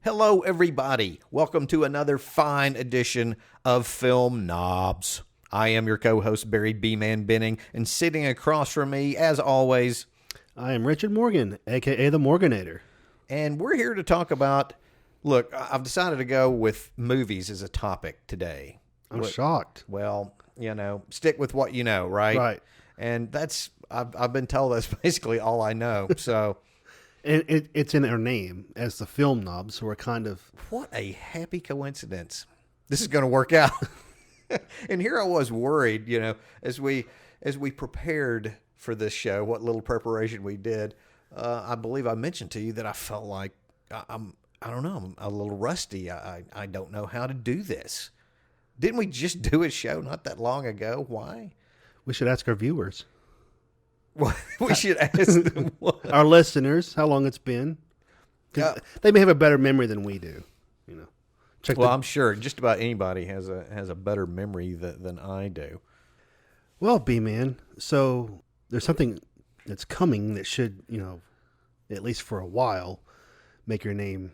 Hello, everybody. Welcome to another fine edition of Film Nobs. I am your co-host, Barry B-Man Benning, and sitting across from me, as always, I am Richard Morgan, a.k.a. the Morganator. And we're here to talk about, look, I've decided to go with movies as a topic today. I'm shocked. Well, stick with what you know, right? Right. And I've been told that's basically all I know, so... And it's in our name as the Film Nobs, so we're kind of... What a happy coincidence. This is going to work out. And here I was worried, as we prepared for this show, what little preparation we did. I believe I mentioned to you that I felt like I don't know, I'm a little rusty. I don't know how to do this. Didn't we just do a show not that long ago? Why? We should ask our viewers. Well, we should ask them what. Our listeners, how long it's been. They may have a better memory than we do. I'm sure just about anybody has a better memory than I do. Well, B-Man, so there's something that's coming that should, at least for a while, make your name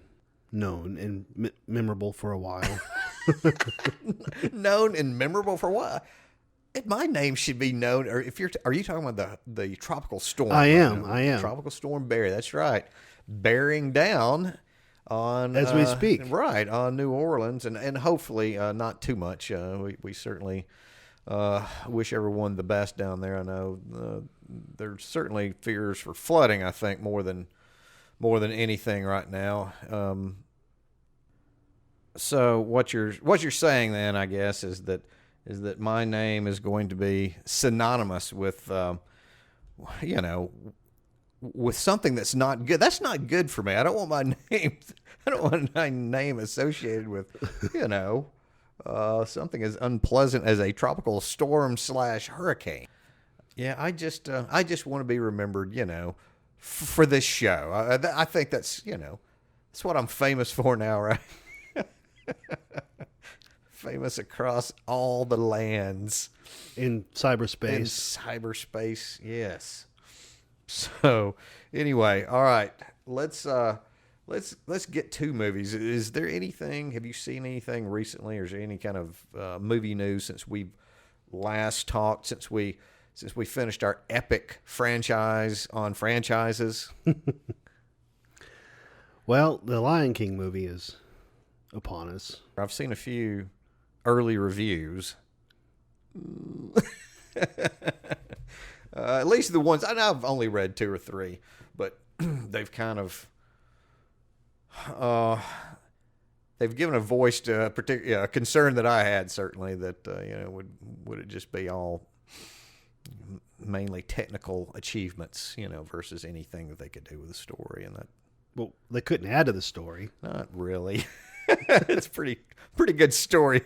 known and memorable for a while. Known and memorable for a while? My name should be known, or are you talking about the tropical storm? I am. Tropical storm Barry, that's right. Bearing down on... As we speak. Right, on New Orleans, and hopefully not too much. We certainly wish everyone the best down there. I know there's certainly fears for flooding, I think, more than anything right now. So what you're saying then, I guess, is that my name is going to be synonymous with, with something that's not good. That's not good for me. I don't want my name associated with, something as unpleasant as a tropical storm / hurricane. Yeah, I just want to be remembered, for this show. I think that's what I'm famous for now, right? Famous across all the lands. In cyberspace. In cyberspace, yes. So, anyway, all right. Let's get to movies. Is there anything, have you seen anything recently, or is there any kind of movie news since we've last talked, since we finished our epic franchise on franchises? Well, the Lion King movie is upon us. I've seen a few early reviews. At least the ones, I know I've only read 2 or 3, but they've kind of they've given a voice to a particular concern that I had, certainly, that would it just be all mainly technical achievements, versus anything that they could do with the story, and that. Well, they couldn't add to the story. Not really. It's pretty good story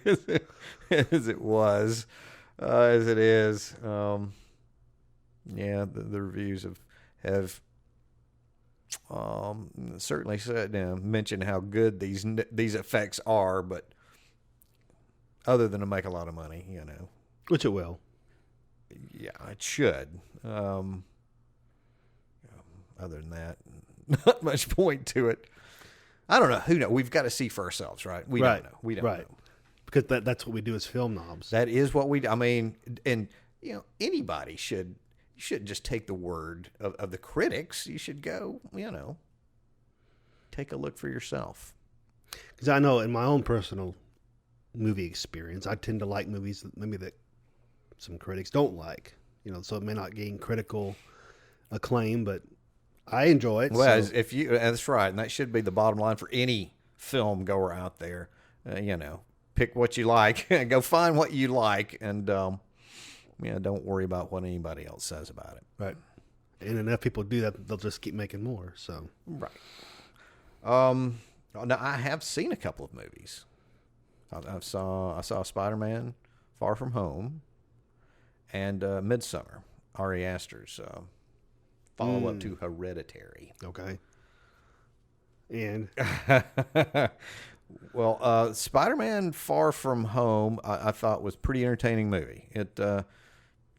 as it was, as it is. Yeah, the reviews have certainly said, mentioned how good these effects are, but other than to make a lot of money, Which it will. Yeah, it should. Other than that, not much point to it. I don't know. Who knows? We've got to see for ourselves, right? We don't know. We don't know. Because that's what we do as Film Nobs. That is what we do. I mean, and, anybody should just take the word of the critics. You should go, take a look for yourself. Because I know in my own personal movie experience, I tend to like movies that maybe that some critics don't like. So it may not gain critical acclaim, but I enjoy it. Well, that's right, and that should be the bottom line for any film goer out there. Pick what you like, go find what you like, and don't worry about what anybody else says about it. Right, and enough people do that, they'll just keep making more. So right. Now I have seen a couple of movies. I saw Spider-Man: Far From Home, and Midsummer, Ari Aster's follow-up to Hereditary. Okay. And? Well, Spider-Man Far From Home, I thought was a pretty entertaining movie. It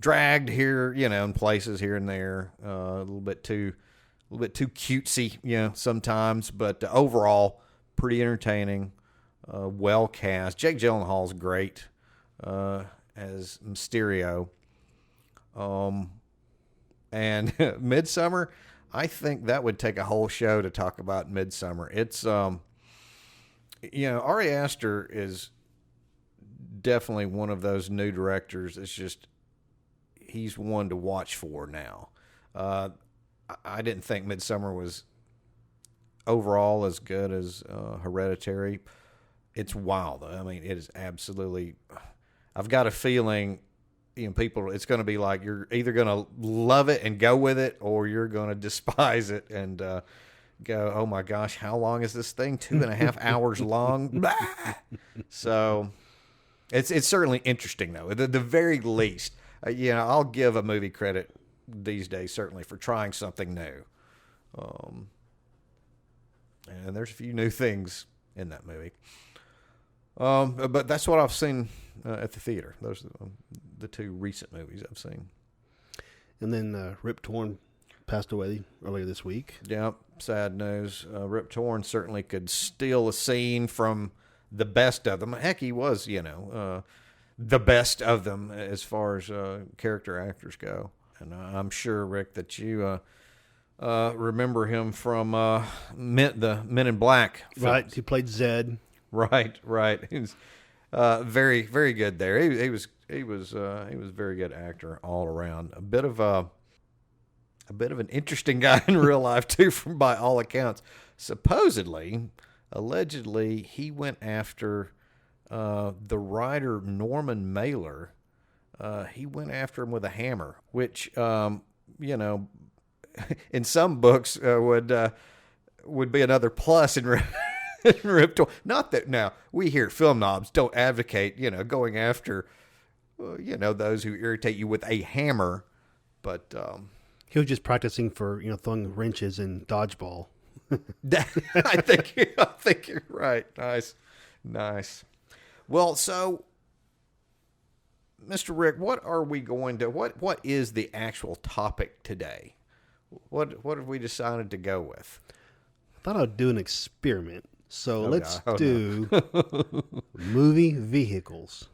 dragged here, in places here and there, a little bit too cutesy, sometimes, but overall, pretty entertaining, well cast. Jake Gyllenhaal's great as Mysterio. And Midsummer, I think that would take a whole show to talk about Midsummer. It's, Ari Aster is definitely one of those new directors. It's just, he's one to watch for now. I didn't think Midsummer was overall as good as Hereditary. It's wild, though. I mean, it is absolutely. I've got a feeling, people. It's going to be like you're either going to love it and go with it, or you're going to despise it and go, "Oh my gosh, how long is this thing? 2.5 hours long." So, it's certainly interesting, though. At the very least, I'll give a movie credit these days, certainly, for trying something new. And there's a few new things in that movie. But that's what I've seen at the theater. Those are the two recent movies I've seen. And then Rip Torn passed away earlier this week. Yeah, sad news. Rip Torn certainly could steal a scene from the best of them. Heck, he was, the best of them as far as character actors go. And I'm sure, Rick, that you remember him from the Men in Black films. Right, he played Zed. Right. He was very, very good there. He was a very good actor all around. A bit of an interesting guy in real life too, by all accounts. Allegedly, he went after the writer Norman Mailer. He went after him with a hammer, which in some books would be another plus in Rip Torn. Not that now we here at Film Nobs don't advocate going after those who irritate you with a hammer, but he was just practicing for throwing wrenches in dodgeball. I think you're right. Nice. Well, so Mr. Rick, what are we going to what is the actual topic today? What have we decided to go with? I thought I'd do an experiment. So let's do movie vehicles.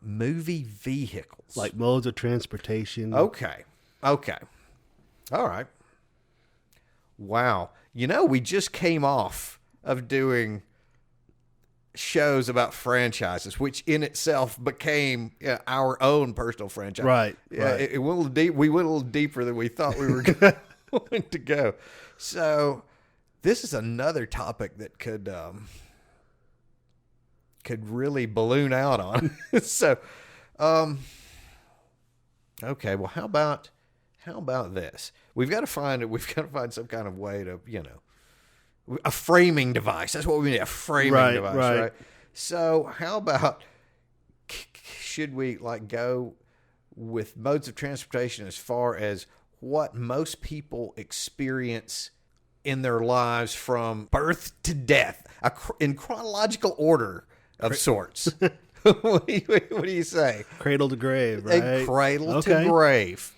Movie vehicles. Like modes of transportation. Okay. All right. Wow. We just came off of doing shows about franchises, which in itself became our own personal franchise. Right. Yeah, right. It went a little deep. We went a little deeper than we thought we were going to go. So this is another topic that could really balloon out on. So, okay. Well, how about this? We've got to find some kind of way to, a framing device. That's what we need, a framing device, right? So how about, should we go with modes of transportation as far as what most people experience in their lives from birth to death, in chronological order of sorts? What do you say? Cradle to grave, right? Cradle to grave.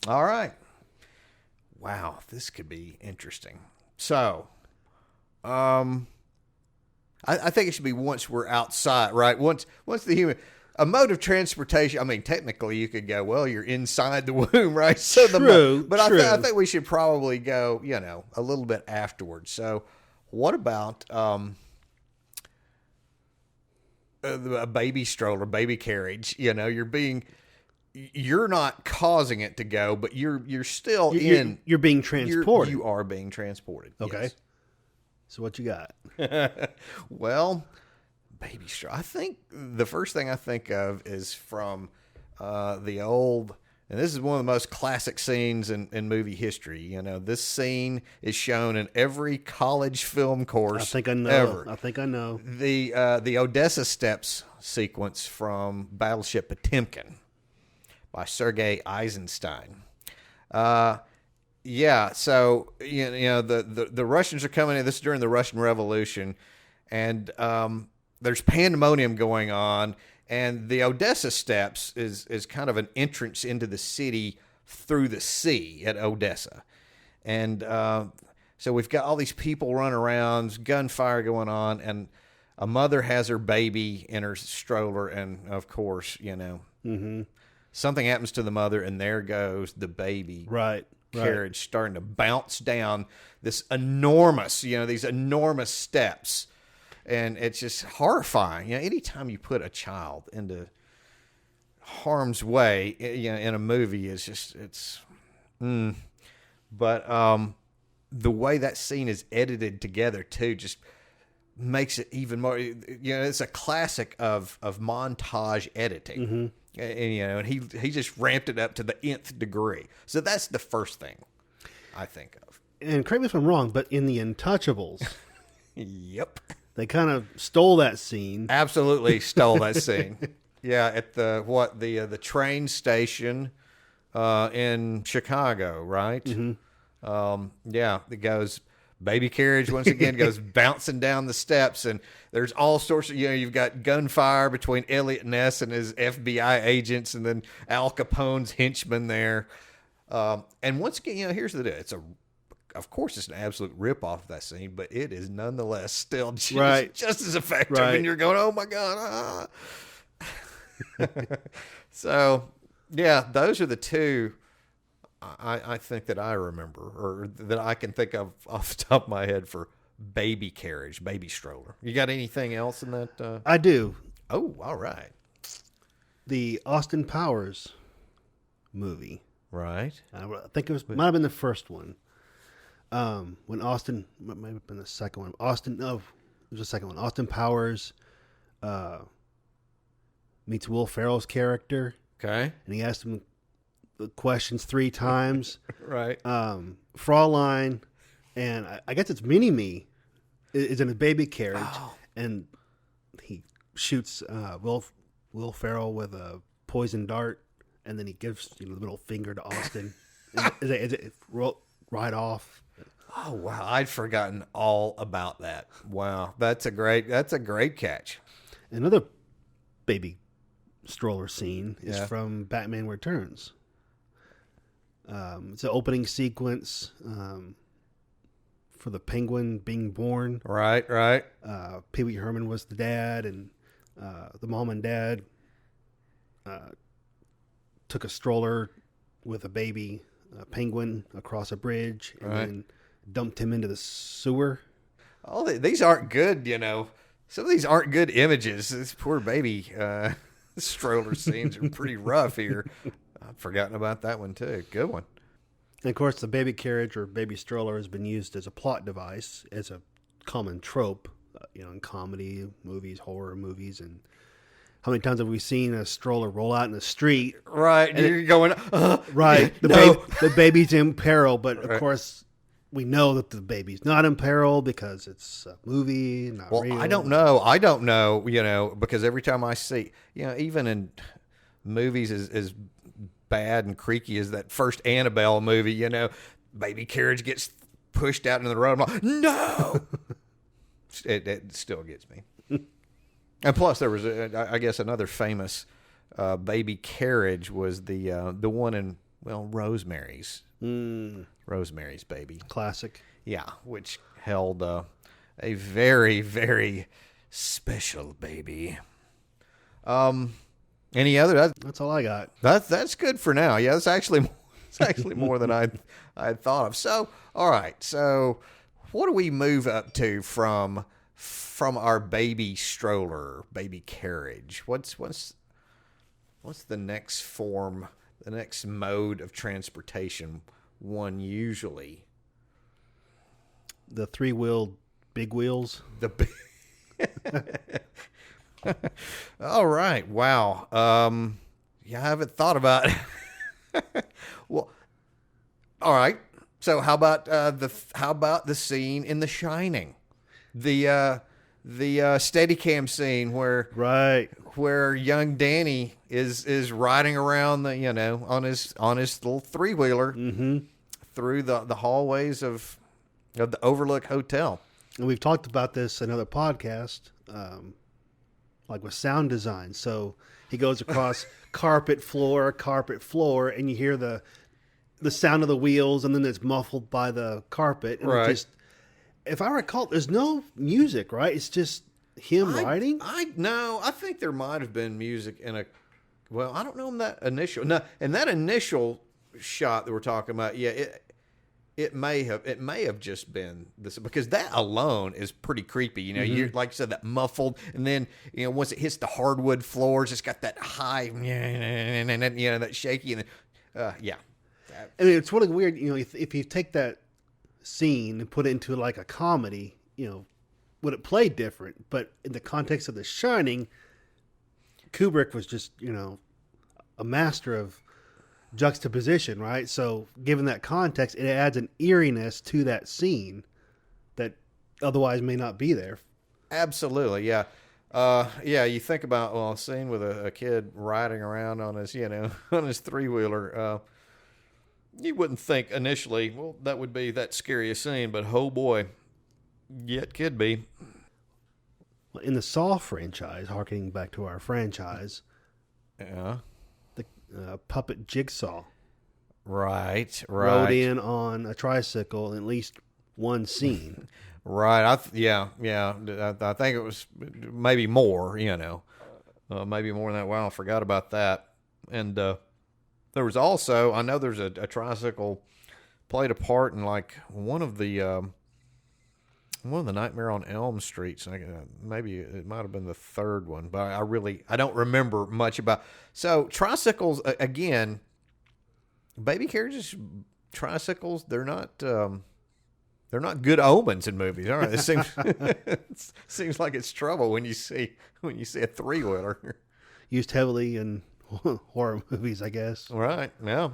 All right. Wow, this could be interesting. So, I think it should be once we're outside, right? Once a mode of transportation. I mean, technically, you could go, well, you're inside the womb, right? So true. I think we should probably go, a little bit afterwards. So, what about a baby stroller, baby carriage? You're not causing it to go, but you're still You're being transported. You are being transported. Okay. Yes. So what you got? Well, baby stroller. I think the first thing I think of is from the old, and this is one of the most classic scenes in movie history. This scene is shown in every college film course. I think I know. Ever. I think I know. The Odessa Steps sequence from Battleship Potemkin by Sergei Eisenstein. Yeah, so the Russians are coming in. This is during the Russian Revolution, and there's pandemonium going on, and the Odessa Steps is kind of an entrance into the city through the sea at Odessa, and So we've got all these people running around, gunfire going on, and a mother has her baby in her stroller, and of course, something happens to the mother, and there goes the baby carriage starting to bounce down this enormous, these enormous steps, and it's just horrifying. Anytime you put a child into harm's way, in a movie, but the way that scene is edited together too just makes it even more. It's a classic of montage editing, and he just ramped it up to the nth degree. So that's the first thing I think of. And correct me if I'm wrong, but in The Untouchables, yep, they kind of stole that scene. Absolutely stole that scene. Yeah, at the train station in Chicago, right? It goes. Baby carriage once again goes bouncing down the steps, and there's all sorts of, you've got gunfire between Elliot Ness and his FBI agents, and then Al Capone's henchmen there. And once again, here's the deal. Of course, it's an absolute ripoff of that scene, but it is nonetheless still just as effective. Right. And you're going, oh my God. So, yeah, those are the two I think that I remember, or that I can think of off the top of my head for baby carriage, baby stroller. You got anything else in that? I do. Oh, all right. The Austin Powers movie. Right. I think it might have been the first one. When Austin, might have been the second one. It was the second one. Austin Powers meets Will Ferrell's character. Okay. And he asked him the questions 3 times. Right. Fraulein, and I guess it's Mini-Me, is in a baby carriage, and he shoots Will Ferrell with a poison dart, and then he gives the middle finger to Austin. It right off. Oh wow, I'd forgotten all about that. Wow, that's a great catch. Another baby stroller scene is from Batman Returns. It's an opening sequence for the Penguin being born. Right. Pee Wee Herman was the dad, and the mom and dad took a stroller with a baby penguin across a bridge, and then dumped him into the sewer. Oh, these aren't good, Some of these aren't good images. This poor baby stroller scenes are pretty rough here. I've forgotten about that one too. Good one. And of course, the baby carriage or baby stroller has been used as a plot device, as a common trope, in comedy movies, horror movies, and how many times have we seen a stroller roll out in the street? Right, and you're going, right. The baby's in peril, but of course, we know that the baby's not in peril because it's a movie, not real. I don't know, because every time I see, even in movies as bad and creaky as that first Annabelle movie, baby carriage gets pushed out into the road. I'm like, no! It still gets me. And plus, there was, I guess, another famous baby carriage was the one in, Rosemary's. Rosemary's Baby. Classic. Yeah, which held a very, very special baby. Any other? That's all I got. That's good for now. Yeah, it's actually more than I thought of. So, all right. So, what do we move up to from our baby stroller, baby carriage? What's the next form, the next mode of transportation one usually? The 3-wheeled big wheels. All right. Wow. I haven't thought about it. Well, all right. So how about the scene in The Shining? The Steadicam scene where young Danny is riding around on his little 3-wheeler through the hallways of the Overlook Hotel. And we've talked about this in other podcasts, like with sound design. So he goes across carpet floor, and you hear the the sound of the wheels, and then it's muffled by the carpet. And Right. if I recall, there's no music, right? It's just him riding. I think there might have been music in a. Well, I don't know in that initial. No, in that initial shot that we're talking about, yeah, it may have just been this, because that alone is pretty creepy. You know, you're like you said, that muffled, and then once it hits the hardwood floors, it's got that high, that shaky, and yeah. I mean, it's really weird. If you take that scene and put it into like a comedy, would it play different? But in the context of The Shining, Kubrick was just a master of juxtaposition, right? So given that context, it adds an eeriness to that scene that otherwise may not be there. Absolutely, yeah. You think about a scene with a kid riding around on his on his three-wheeler. You wouldn't think initially, well, that would be that scary a scene, but oh boy, yeah, it could be. In the Saw franchise, harkening back to our franchise, Yeah. the puppet Jigsaw Right. rode in on a tricycle in at least one scene. Right. I think it was maybe more. Maybe more than that. Wow, I forgot about that. And there was also, I know there's a tricycle played a part in like one of the Nightmare on Elm Streets. Maybe it might have been the third one, but I don't remember much about. So tricycles, again, baby carriages, tricycles, they're not good omens in movies. All right, it seems it seems like it's trouble when you see a three-wheeler Used heavily in horror movies, I guess. Right. Yeah.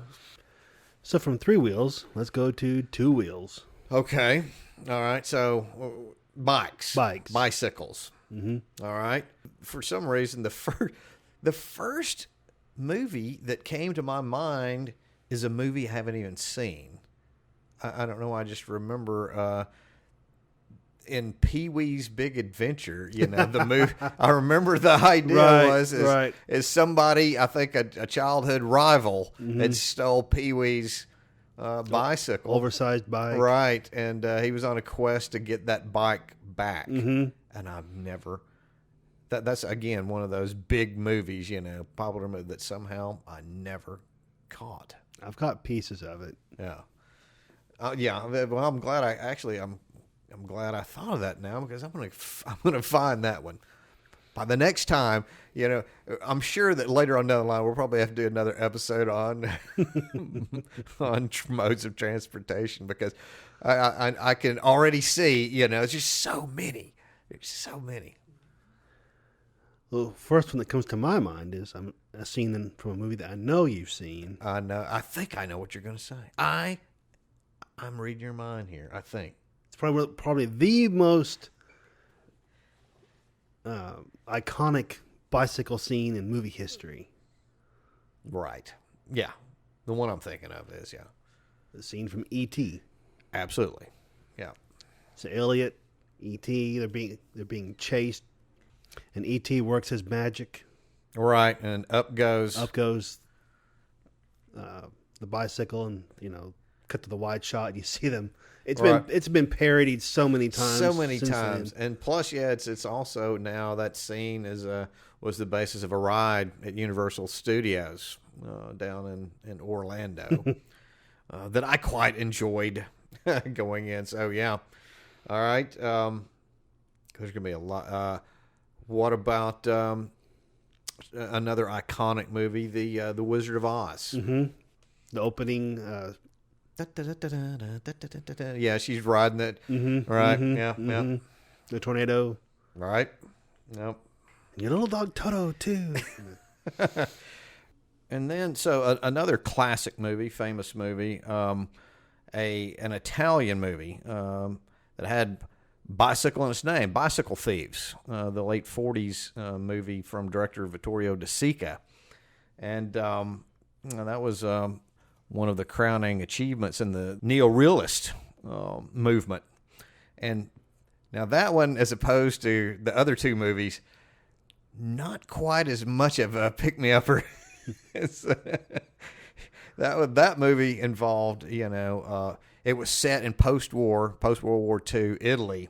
So from three wheels, let's go to two wheels. Okay. All right. So bicycles. Mm-hmm. All right. For some reason, the first movie that came to my mind is a movie I haven't even seen. I don't know. I just remember in Pee-wee's Big Adventure, the movie. I remember the idea is somebody, I think a childhood rival, had stole Pee-wee's bicycle, oversized bike, right? And he was on a quest to get that bike back. Mm-hmm. And I've never. That's again one of those big movies, popular movie that somehow I never caught. I've caught pieces of it. Yeah. Yeah. Well, I'm glad I'm glad I thought of that now, because I'm gonna find that one. By the next time, I'm sure that later on down the line we'll probably have to do another episode on on modes of transportation, because I can already see, it's just so many. There's so many. Well, first one that comes to my mind is a scene from a movie that I know you've seen. I know. I think I know what you're going to say. I'm reading your mind here, I think. It's probably the most iconic bicycle scene in movie history. Right. Yeah. The one I'm thinking of is, yeah. The scene from E.T. Absolutely. Yeah. So Elliot, E.T., they're being chased, and E.T. works his magic. Right, and up goes the bicycle, and cut to the wide shot, and you see them. It's been parodied so many times. And plus, yeah, it's also now that scene was the basis of a ride at Universal Studios down in Orlando that I quite enjoyed going in. So yeah, all right. There's gonna be a lot. What about another iconic movie, the Wizard of Oz? Mm-hmm. The opening. Yeah, she's riding it. Mm-hmm, right. Mm-hmm, Yeah. Mm-hmm. Yeah. The tornado. Right. Nope. Your little dog Toto too. And then, so another classic movie, famous movie, an Italian movie that had bicycle in its name, Bicycle Thieves, the late 40s movie from director Vittorio De Sica. And that was one of the crowning achievements in the neo-realist movement. And now that one, as opposed to the other two movies, not quite as much of a pick-me-upper. that movie involved, it was set in post World War II Italy,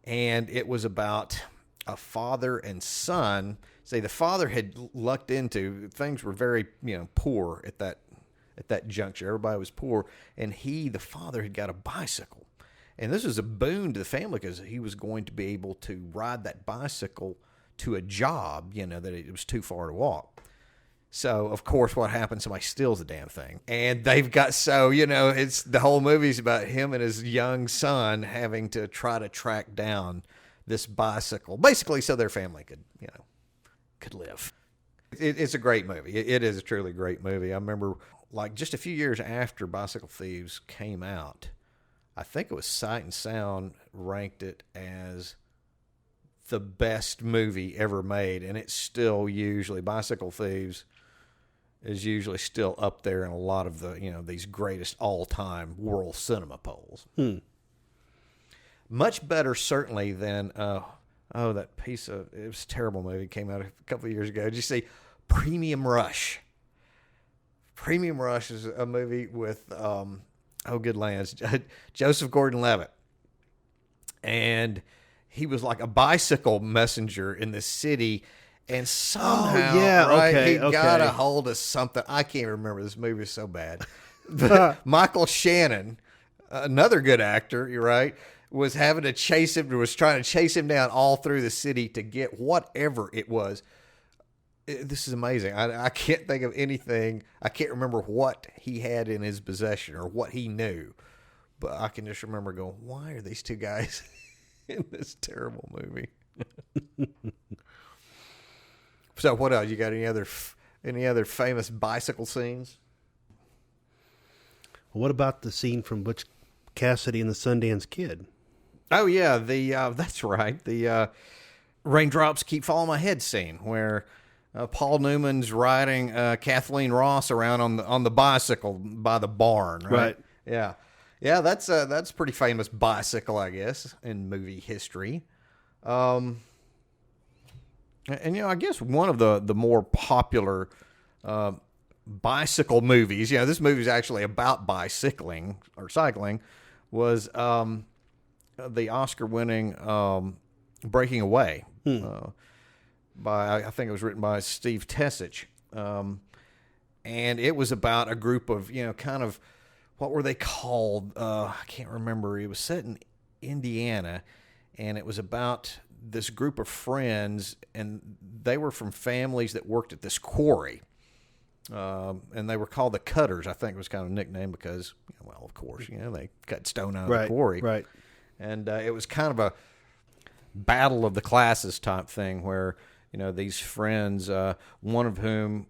and it was about a father and son. Say the father had lucked into things were very poor at that juncture. Everybody was poor, and the father had got a bicycle, and this was a boon to the family because he was going to be able to ride that bicycle to a job, that it was too far to walk. So, of course, what happens? Somebody steals the damn thing. And they've got, it's the whole movie's about him and his young son having to try to track down this bicycle, basically so their family could live. It's a great movie. It is a truly great movie. I remember, just a few years after Bicycle Thieves came out, I think it was Sight and Sound ranked it as the best movie ever made, and it's still usually, Bicycle Thieves is usually still up there in a lot of the, these greatest all-time world cinema polls. Much better, certainly, than, that piece of, it was a terrible movie, came out a couple of years ago. Did you see Premium Rush? Premium Rush is a movie with, good lands, Joseph Gordon-Levitt. And he was like a bicycle messenger in the city, and somehow he got a hold of something. I can't remember. This movie is so bad. But Michael Shannon, another good actor, you're right, was having to chase him, was trying to chase him down all through the city to get whatever it was. This is amazing. I can't think of anything. I can't remember what he had in his possession or what he knew. But I can just remember going, why are these two guys in this terrible movie? So what else? You got any other famous bicycle scenes? What about the scene from Butch Cassidy and the Sundance Kid? Oh yeah, that's right. The Raindrops Keep Falling on My Head scene where Paul Newman's riding Kathleen Ross around on the bicycle by the barn. Right. Yeah. That's a pretty famous bicycle, I guess, in movie history. And I guess one of the more popular bicycle movies, this movie is actually about bicycling or cycling, was the Oscar-winning Breaking Away. I think it was written by Steve Tessich, and it was about a group of kind of, what were they called? I can't remember. It was set in Indiana, and it was about this group of friends, and they were from families that worked at this quarry. And they were called the Cutters. I think it was kind of a nickname because, of course, they cut stone out of the quarry. Right. And it was kind of a battle of the classes type thing where, these friends, one of whom,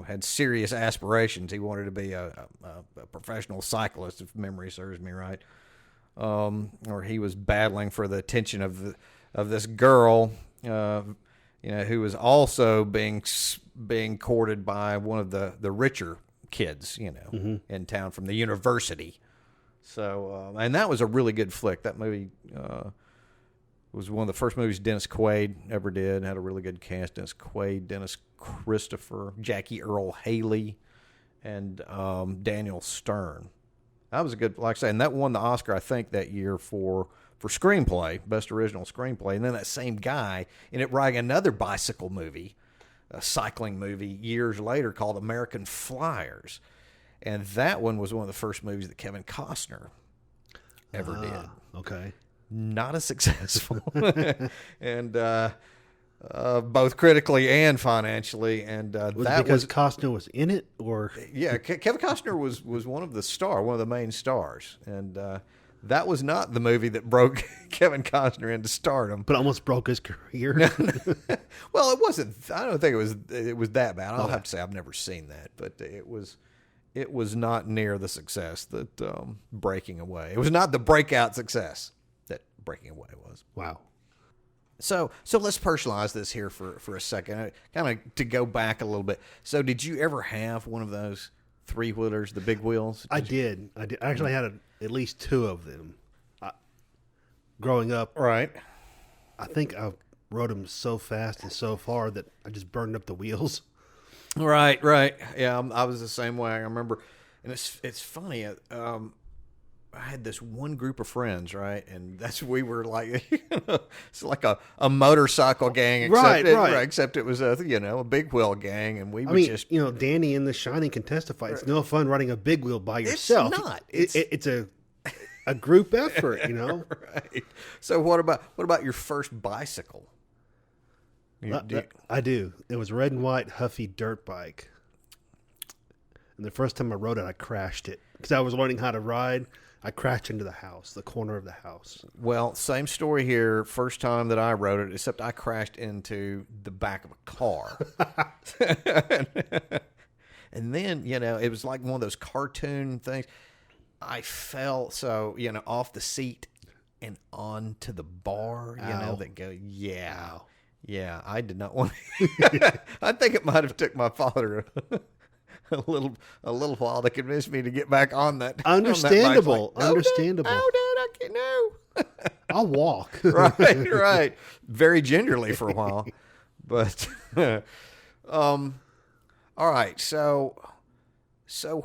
had serious aspirations. He wanted to be a professional cyclist, if memory serves me right. Or he was battling for the attention of this girl, who was also being courted by one of the richer kids, in town from the university. So, and that was a really good flick. That movie was one of the first movies Dennis Quaid ever did. Had a really good cast: Dennis Quaid, Dennis Christopher, Jackie Earle Haley, and Daniel Stern. That was a good, like I say, and that won the Oscar, I think, that year for screenplay, best original screenplay. And then that same guy ended up writing another bicycle movie, a cycling movie, years later called American Flyers. And that one was one of the first movies that Kevin Costner ever did. Okay. Not as successful. And both critically and financially. And was Costner was in it, or? Yeah, Kevin Costner was one of the main stars. And that was not the movie that broke Kevin Costner into stardom. But almost broke his career. Well, it wasn't. I don't think it was that bad. I'll have to say I've never seen that, but it was not near the success that Breaking Away. It was not the breakout success that Breaking Away was. Wow. So let's personalize this here for a second, kind of to go back a little bit. So did you ever have one of those three-wheelers, the big wheels? I did. I actually had at least two of them. Growing up, right? I think I rode them so fast and so far that I just burned up the wheels. Right, right. Yeah, I was the same way. I remember, and it's funny. I had this one group of friends, right, and we were like, it's like a motorcycle gang, except it was a big wheel gang, and we would just Danny in The Shining can testify. It's no fun running a big wheel by it's yourself. not. It's a group effort, Right. So what about your first bicycle? I do. It was red and white Huffy dirt bike. And the first time I rode it, I crashed it. Because I was learning how to ride. I crashed into the corner of the house. Well, same story here. First time that I rode it, except I crashed into the back of a car. And then, it was like one of those cartoon things. I fell, off the seat and onto the bar, that go, yeah. Ow. Yeah, I did not want to. I think it might have took my father a little while to convince me to get back on that. Understandable. On that Understandable. No, Dad, I can't. No. I'll walk. Right. Very gingerly for a while, but all right. So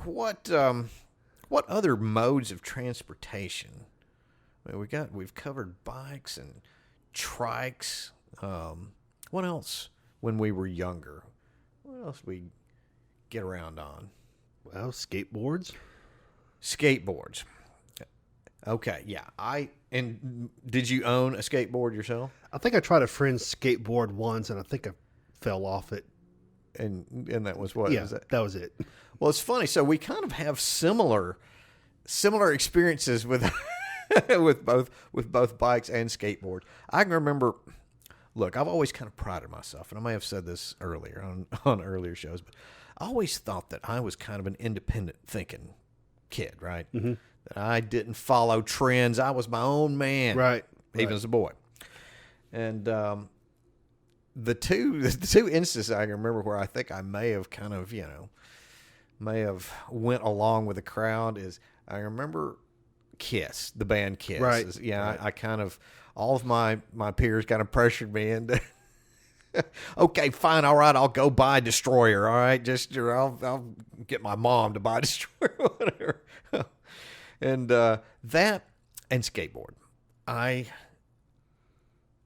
what other modes of transportation? I mean, we've covered bikes and trikes. What else when we were younger? What else we get around on? Well, skateboards. Skateboards. Okay, yeah. And did you own a skateboard yourself? I think I tried a friend's skateboard once, and I think I fell off it. And that was what? Yeah, that was it. Well, it's funny. So we kind of have similar experiences with with both bikes and skateboard. I can remember. Look, I've always kind of prided myself, and I may have said this earlier on earlier shows, but I always thought that I was kind of an independent thinking kid, right? Mm-hmm. That I didn't follow trends. I was my own man, right? Even as a boy. And the two instances I can remember where I think I may have kind of went along with the crowd is I remember Kiss, the band Kiss. Right. Right. I kind of. All of my peers kind of pressured me into, okay, fine, all right, I'll go buy Destroyer, all right? I'll get my mom to buy Destroyer, whatever. And that and skateboard.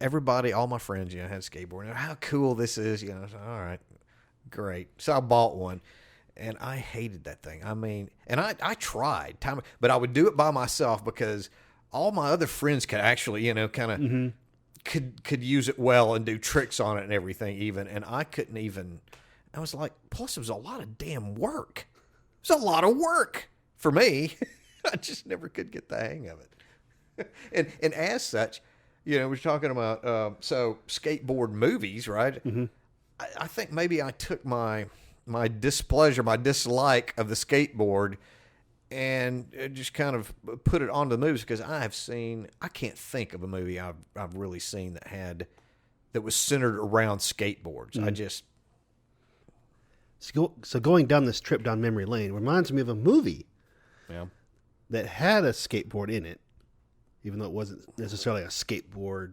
Everybody, all my friends, had skateboard. How cool this is, so, all right, great. So I bought one. And I hated that thing. I mean, and I tried, but I would do it by myself because all my other friends could actually, kind of mm-hmm. could use it well and do tricks on it and everything even. And I couldn't even, I was like, plus it was a lot of damn work. It was a lot of work for me. I just never could get the hang of it. And as such, we're talking about, so skateboard movies, right? Mm-hmm. I think maybe I took my displeasure, my dislike of the skateboard and just kind of put it onto the movies because I can't think of a movie I've really seen that was centered around skateboards. Mm-hmm. So going down this trip down memory lane reminds me of a movie that had a skateboard in it, even though it wasn't necessarily a skateboard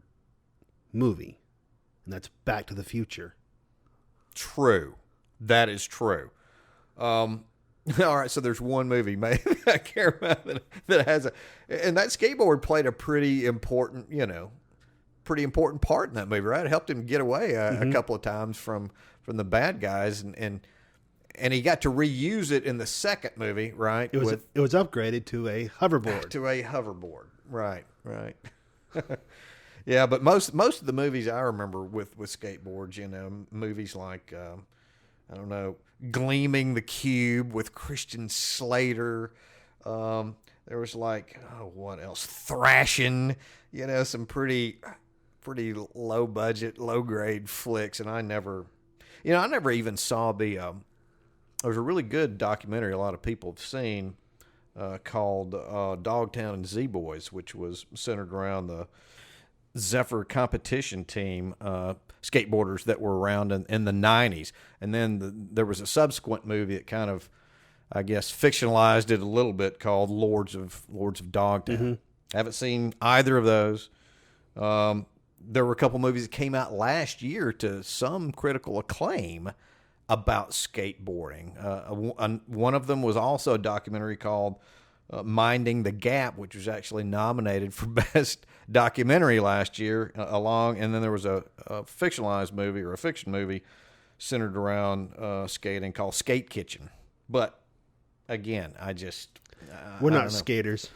movie, and that's Back to the Future. True. That is true. All right, so there's one movie, maybe I can't remember that has and that skateboard played a pretty important part in that movie, right? It helped him get away a couple of times from the bad guys, and he got to reuse it in the second movie, right? It was upgraded to a hoverboard. Right. Yeah, but most of the movies I remember with skateboards, movies like I don't know, Gleaming the Cube with Christian Slater. There was what else? Thrashing, some pretty low budget, low grade flicks. And I never even saw there's a really good documentary a lot of people have seen called Dogtown and Z-Boys, which was centered around the Zephyr competition team, skateboarders that were around in the 90s. And then there was a subsequent movie that kind of, I guess, fictionalized it a little bit called Lords of Dogtown. Mm-hmm. Haven't seen either of those. There were a couple movies that came out last year to some critical acclaim about skateboarding. One of them was also a documentary called Minding the Gap, which was actually nominated for Best Documentary last year, and then there was a fictionalized movie or a fiction movie centered around skating called Skate Kitchen. But again, we're not skaters.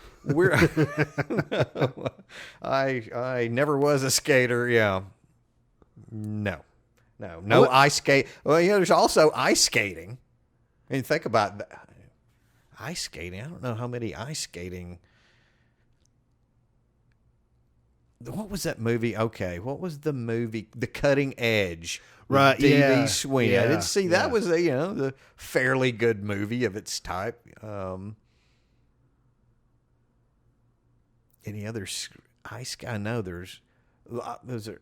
I never was a skater. Yeah, no ice skate. Well, there's also ice skating. I mean, think about that. Ice skating. I don't know how many ice skating. What was that movie? Okay, what was the movie? The Cutting Edge. Right. D.B. Sweeney. Yeah, I did see that was the fairly good movie of its type. Any other ice? I know those are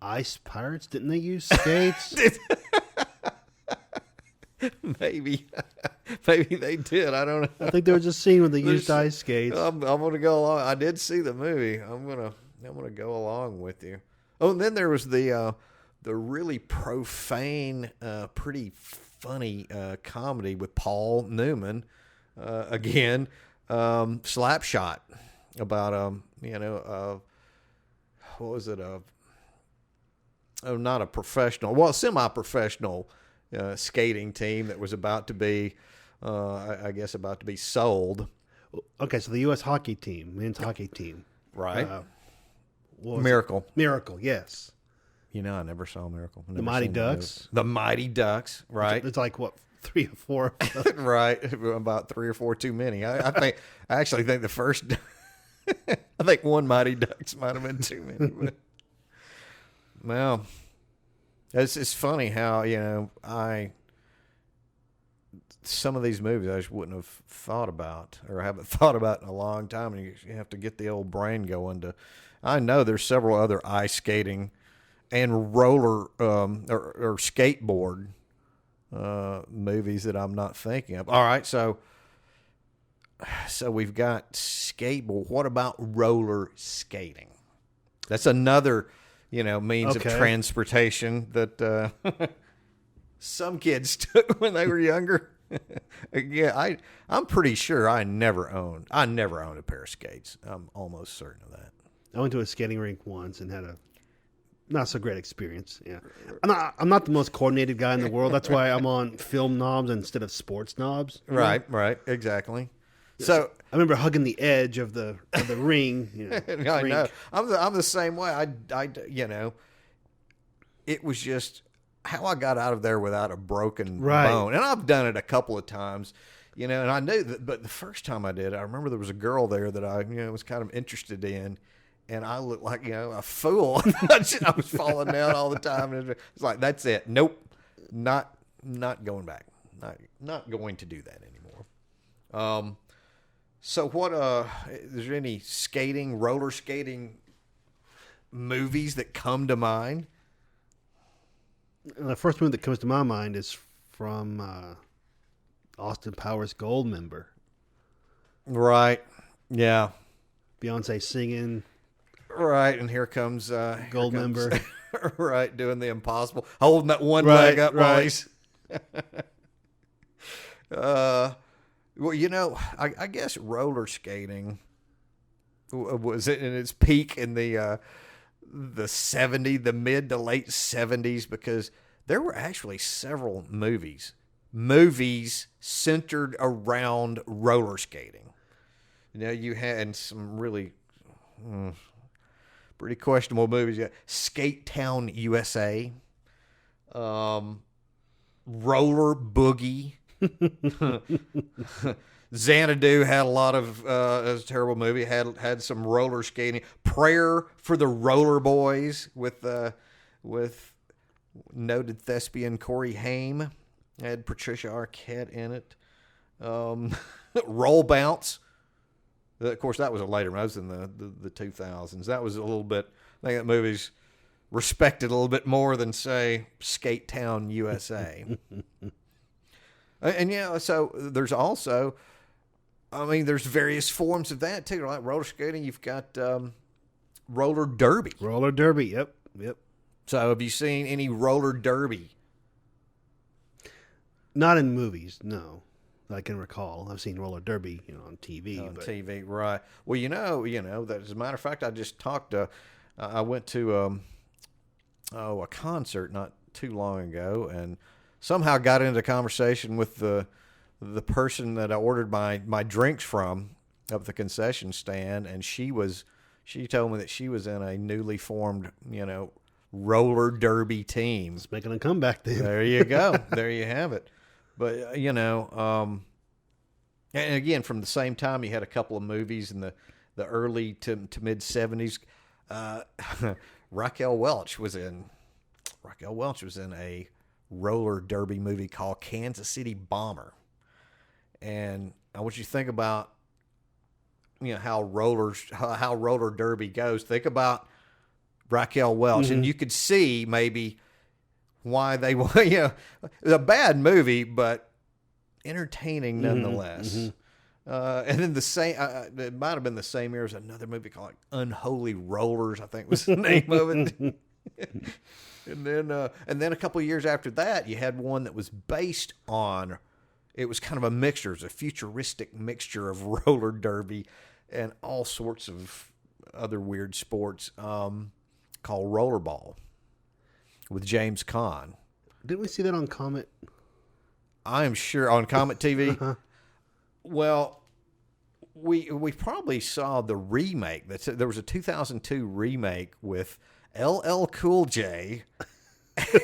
Ice Pirates. Didn't they use skates? Maybe they did. I don't know. I think there was a scene where they used ice skates. I'm gonna go along. I did see the movie. I'm gonna go along with you. Oh, and then there was the really profane, pretty funny comedy with Paul Newman. Again, Slapshot, about what was it? Not a professional, well, semi-professional skating team that was about to be, I guess, about to be sold. Okay, so the U.S. hockey team, men's hockey team, right? Miracle, yes. I never saw Miracle. The Mighty Ducks. The Mighty Ducks, right? It's like what, 3 or 4? Right, about 3 or 4 too many. I actually think the first. I think one Mighty Ducks might have been too many. But, well, it's funny how some of these movies I just wouldn't have thought about or haven't thought about in a long time, and you have to get the old brain going to. I know there's several other ice skating and roller or skateboard movies that I'm not thinking of. All right, so we've got skateboard. What about roller skating? That's another, means of transportation that some kids took when they were younger. Yeah, I'm pretty sure I never owned a pair of skates. I'm almost certain of that. I went to a skating rink once and had a not so great experience. Yeah, I'm not the most coordinated guy in the world. That's why I'm on Film Nobs instead of Sports Knobs. Right, exactly. So I remember hugging the edge of the ring. I know. I'm the same way. I it was just how I got out of there without a broken bone. And I've done it a couple of times, and I knew that. But the first time I did, I remember there was a girl there that I was kind of interested in. And I looked like, a fool. I was falling down all the time. And it's like, that's it. Nope. Not going back. Not going to do that anymore. So what, is there any roller skating movies that come to mind? The first movie that comes to my mind is from Austin Powers Goldmember. Right. Yeah. Beyonce singing. Right, and here comes Goldmember. Right, doing the impossible, holding that one leg up while he's. Well, I guess roller skating was it in its peak in the mid to late 70s, because there were actually several movies centered around roller skating. You had some really. Pretty questionable movies. You got Skate Town, USA, Roller Boogie. Xanadu had a lot of. It was a terrible movie. Had some roller skating. Prayer for the Roller Boys with noted thespian Corey Haim. Had Patricia Arquette in it. Roll Bounce. Of course, that was a later one. That was in the 2000s. That was a little bit. I think that movie's respected a little bit more than, say, Skate Town, USA. And so there's also, there's various forms of that too. Like roller skating, you've got roller derby. Roller derby. Yep. So have you seen any roller derby Not in movies, no. I can recall. I've seen roller derby, on TV. On TV, right? Well, that as a matter of fact, I just talked. I went to a concert not too long ago, and somehow got into conversation with the person that I ordered my drinks from up at the concession stand, and she told me that she was in a newly formed, roller derby team. It's making a comeback then. There you go. There you have it. But, and again, from the same time, you had a couple of movies in the early to mid 70s. Raquel Welch was in a roller derby movie called Kansas City Bomber. And I want you to think about, how roller derby goes. Think about Raquel Welch, and you could see maybe why they want, it's a bad movie, but entertaining nonetheless. And then it might have been the same year as another movie called Unholy Rollers, I think was the name of it. And then a couple of years after that, you had one that was based on, it was kind of a mixture, it was a futuristic mixture of roller derby and all sorts of other weird sports, called Rollerball with James Caan. Didn't we see that on Comet? I am sure on Comet TV. Well, we probably saw the remake. There was a 2002 remake with LL Cool J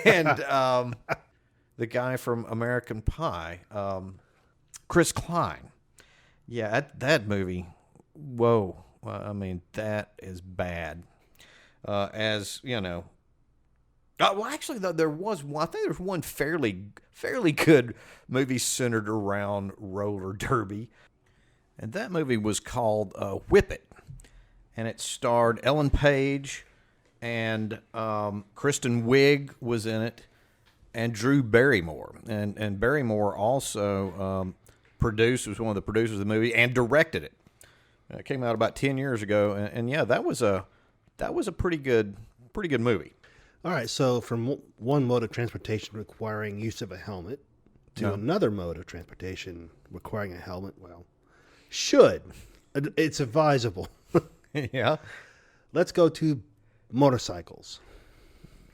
and the guy from American Pie, Chris Klein. Yeah, that movie. Whoa, I mean, that is bad. Well, actually, there was one. I think there was one fairly good movie centered around roller derby, and that movie was called Whip It, and it starred Ellen Page, and Kristen Wiig was in it, and Drew Barrymore, and Barrymore also was one of the producers of the movie and directed it. It came out about 10 years ago, and yeah, that was a pretty good movie. All right, so from one mode of transportation requiring use of a helmet to another mode of transportation requiring a helmet, it's advisable. Yeah. Let's go to motorcycles.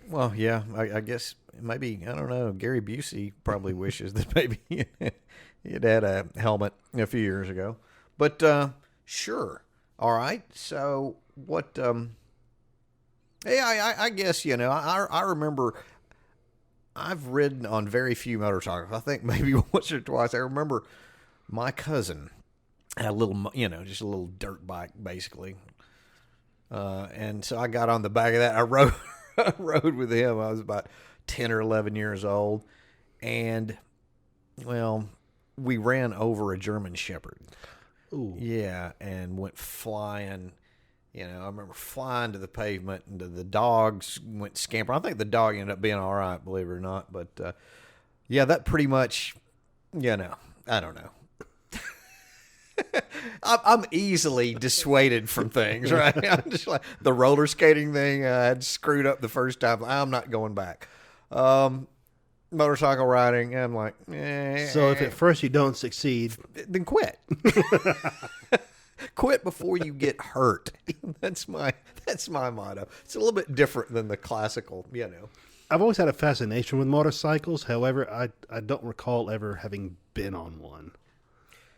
Well, yeah, I guess maybe, I don't know, Gary Busey probably wishes that maybe he'd had a helmet a few years ago. But sure. All right, so what... Yeah, I guess, I remember I've ridden on very few motorcycles. I think maybe once or twice. I remember my cousin had a little, just a little dirt bike, basically. And so I got on the back of that. I rode with him. I was about 10 or 11 years old. And, well, we ran over a German Shepherd. Ooh. Yeah, and went flying. I remember flying to the pavement, and the dogs went scampering. I think the dog ended up being all right, believe it or not. But, yeah, that pretty much, I don't know. I'm easily dissuaded from things, right? I'm just like, the roller skating thing, I had screwed up the first time. I'm not going back. Motorcycle riding, I'm like, So if at first you don't succeed, then quit. Quit before you get hurt. That's my motto. It's a little bit different than the classical, I've always had a fascination with motorcycles. However, I don't recall ever having been on one.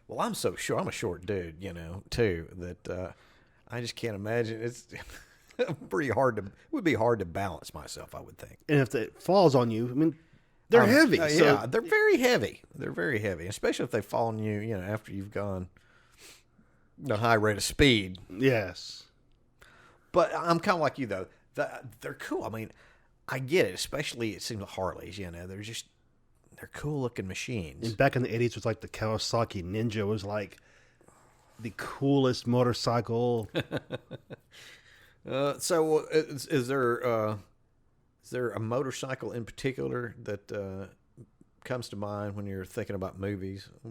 Well, I'm so sure. I'm a short dude, too, that I just can't imagine. It's pretty hard to. It would be hard to balance myself, I would think. And if it falls on you, I mean, they're heavy. Yeah, they're very heavy. They're very heavy, especially if they fall on you, after you've gone a high rate of speed. Yes. But I'm kind of like you, though. They're cool. I mean, I get it, especially it seems like Harleys, they're cool looking machines. And back in the 80s, it was like the Kawasaki Ninja was like the coolest motorcycle. So is there a motorcycle in particular that comes to mind when you're thinking about movies? I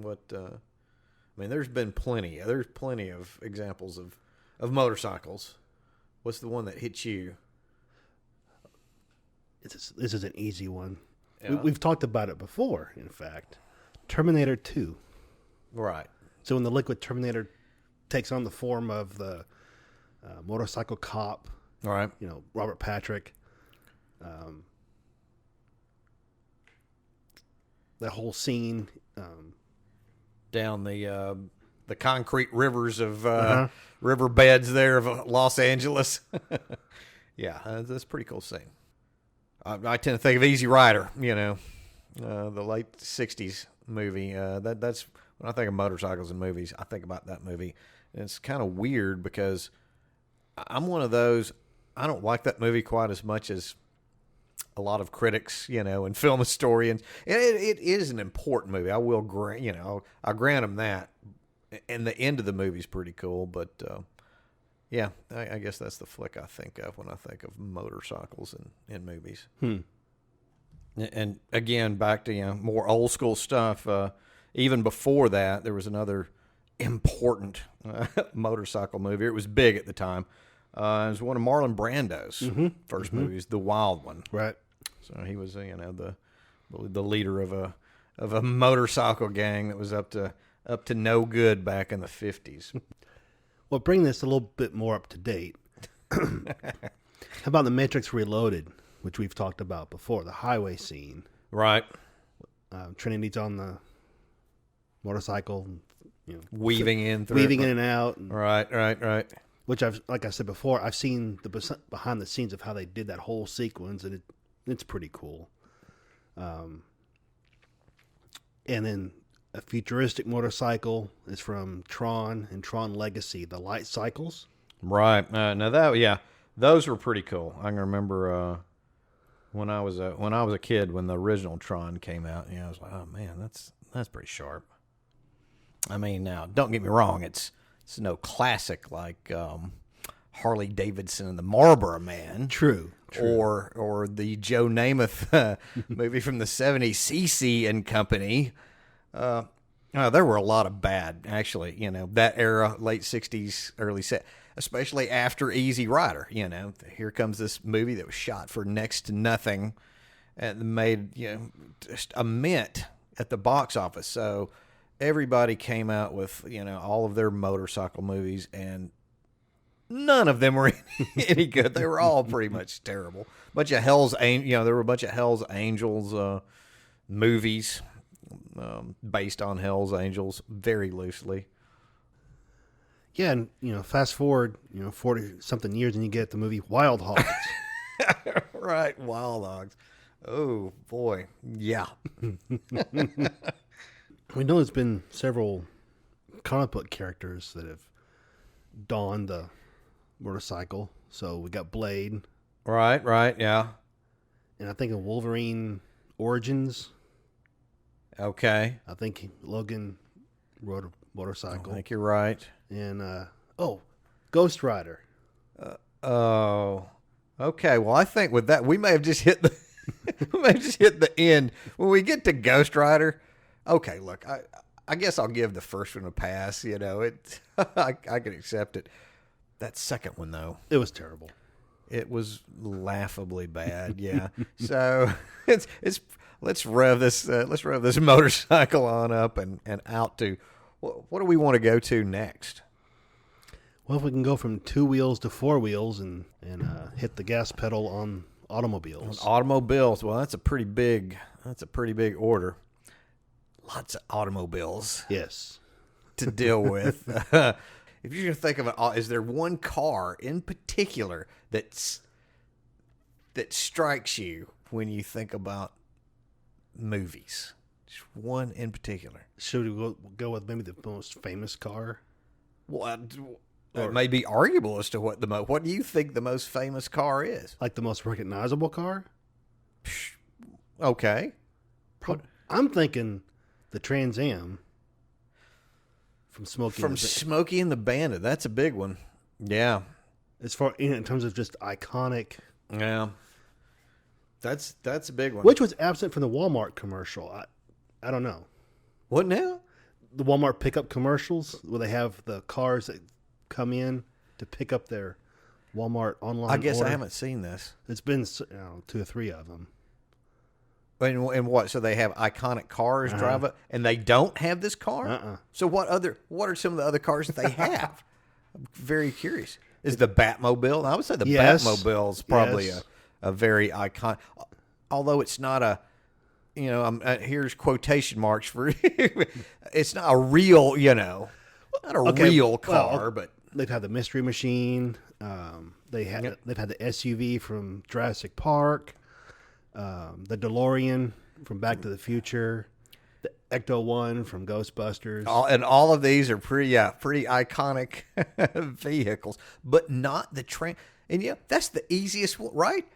mean, there's been plenty. There's plenty of examples of motorcycles. What's the one that hits you? This is an easy one. Yeah. We've talked about it before, in fact. Terminator 2. Right. So when the liquid Terminator takes on the form of the motorcycle cop, All right. Robert Patrick, that whole scene. Down the concrete rivers of riverbeds there of Los Angeles. Yeah, that's a pretty cool scene. I tend to think of Easy Rider, the late 60s movie. That's when I think of motorcycles and movies, I think about that movie. And it's kind of weird because I'm one of those, I don't like that movie quite as much as a lot of critics, and film historians. And it is an important movie. I will grant, I'll grant them that. And the end of the movie is pretty cool, but yeah, I guess that's the flick I think of when I think of motorcycles in movies. And again, back to more old school stuff. Even before that, there was another important motorcycle movie. It was big at the time. It was one of Marlon Brando's first movies, The Wild One. Right. So he was, the leader of a motorcycle gang that was up to no good back in the 50s. Well, bring this a little bit more up to date. How about The Matrix Reloaded, which we've talked about before, the highway scene. Right. Trinity's on the motorcycle, weaving in and out. And, right. Which like I said before, I've seen the behind the scenes of how they did that whole sequence, and it's pretty cool. And then a futuristic motorcycle is from Tron and Tron Legacy, the light cycles. Right. Now those were pretty cool. I can remember when I was a kid when the original Tron came out. I was like, oh man, that's pretty sharp. I mean, now don't get me wrong, it's no classic like Harley Davidson and the Marlboro Man. True. Or the Joe Namath movie from the 70s, CC and Company. There were a lot of bad, actually, that era, late 60s, early 70s, especially after Easy Rider. Here comes this movie that was shot for next to nothing and made, just a mint at the box office. So everybody came out with, all of their motorcycle movies, and none of them were any good. They were all pretty much terrible. There were a bunch of Hell's Angels movies based on Hell's Angels very loosely. Yeah, and fast forward 40 something years, and you get the movie Wild Hogs. Right, Wild Hogs. Oh boy, yeah. We know there's been several comic book characters that have donned the motorcycle. So we got Blade. Right, yeah. And I think in Wolverine Origins. Okay. I think Logan rode a motorcycle. I think you're right. And, Ghost Rider. Okay. Well, I think with that, we may have just hit the end. When we get to Ghost Rider, okay, look, I guess I'll give the first one a pass. I can accept it. That second one, though, it was terrible. It was laughably bad. Yeah. So let's rev this motorcycle on up and out to what do we want to go to next? Well, if we can go from 2 wheels to 4 wheels and hit the gas pedal on automobiles. Well, that's a pretty big order. Lots of automobiles. Yes. To deal with. If you're going to think of it, is there one car in particular that strikes you when you think about movies? Just one in particular. Should we go with maybe the most famous car? Well, it may be arguable as to what do you think the most famous car is? Like the most recognizable car? Okay. I'm thinking the Trans Am. From Smokey and the Bandit. That's a big one. Yeah. As far in terms of just iconic. Yeah. That's a big one. Which was absent from the Walmart commercial. I don't know. What now? The Walmart pickup commercials where they have the cars that come in to pick up their Walmart online I guess order. I haven't seen this. It's been 2 or 3 of them. And what? So they have iconic cars drive up, and they don't have this car. So what are some of the other cars that they have? I'm very curious. Is the Batmobile? I would say the Batmobile is probably a very iconic, although it's not a, here's quotation marks for it's not a real, not a real car, but they've had the Mystery Machine. They've had the SUV from Jurassic Park, the DeLorean from Back to the Future, the Ecto-1 from Ghostbusters. And all of these are pretty iconic vehicles, but not the train. And that's the easiest one, right?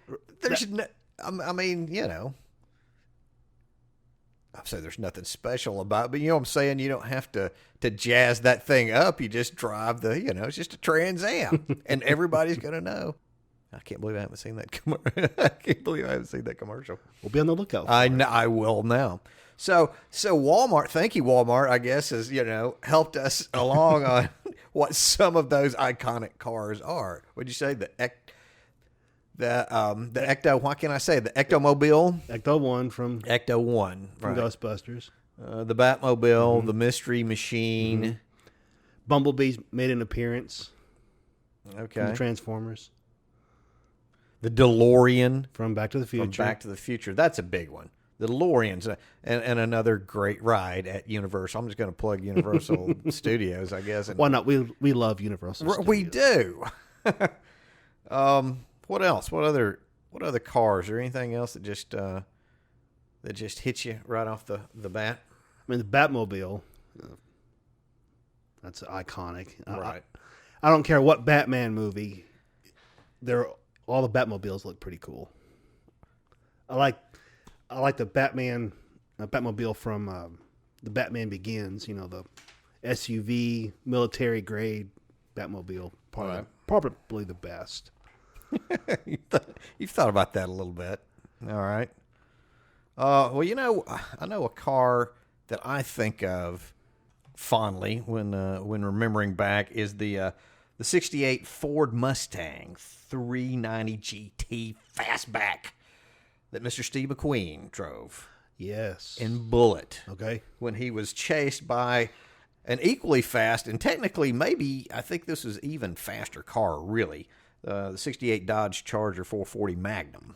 I'd say there's nothing special about it, but I'm saying? You don't have to jazz that thing up. You just drive it's just a Trans Am, and everybody's going to know. I can't believe I haven't seen that commercial. We'll be on the lookout for it. I will now. So Walmart, thank you, Walmart, I guess, has, helped us along on what some of those iconic cars are. Would you say the Ecto, what can I say? The Ectomobile? Ecto-1 from right. Ghostbusters. The Batmobile, the Mystery Machine. Bumblebee's made an appearance. Okay. From the Transformers. The DeLorean. From Back to the Future. That's a big one. The DeLorean's and another great ride at Universal. I'm just going to plug Universal Studios, I guess. Why not? We love Universal Studios. We do. What else? What other cars or anything else that just hits you right off the bat? I mean, the Batmobile. That's iconic. Right. I don't care what Batman movie. All the Batmobiles look pretty cool. I like the Batmobile from the Batman Begins. The SUV military grade Batmobile. Probably the best. You've thought about that a little bit. All right. Well, I know a car that I think of fondly when remembering back is the '68 Ford Mustang 390 GT Fastback that Mr. Steve McQueen drove. Yes. In Bullitt. Okay. When he was chased by an equally fast, and technically maybe I think this was even faster car, really. The '68 Dodge Charger 440 Magnum.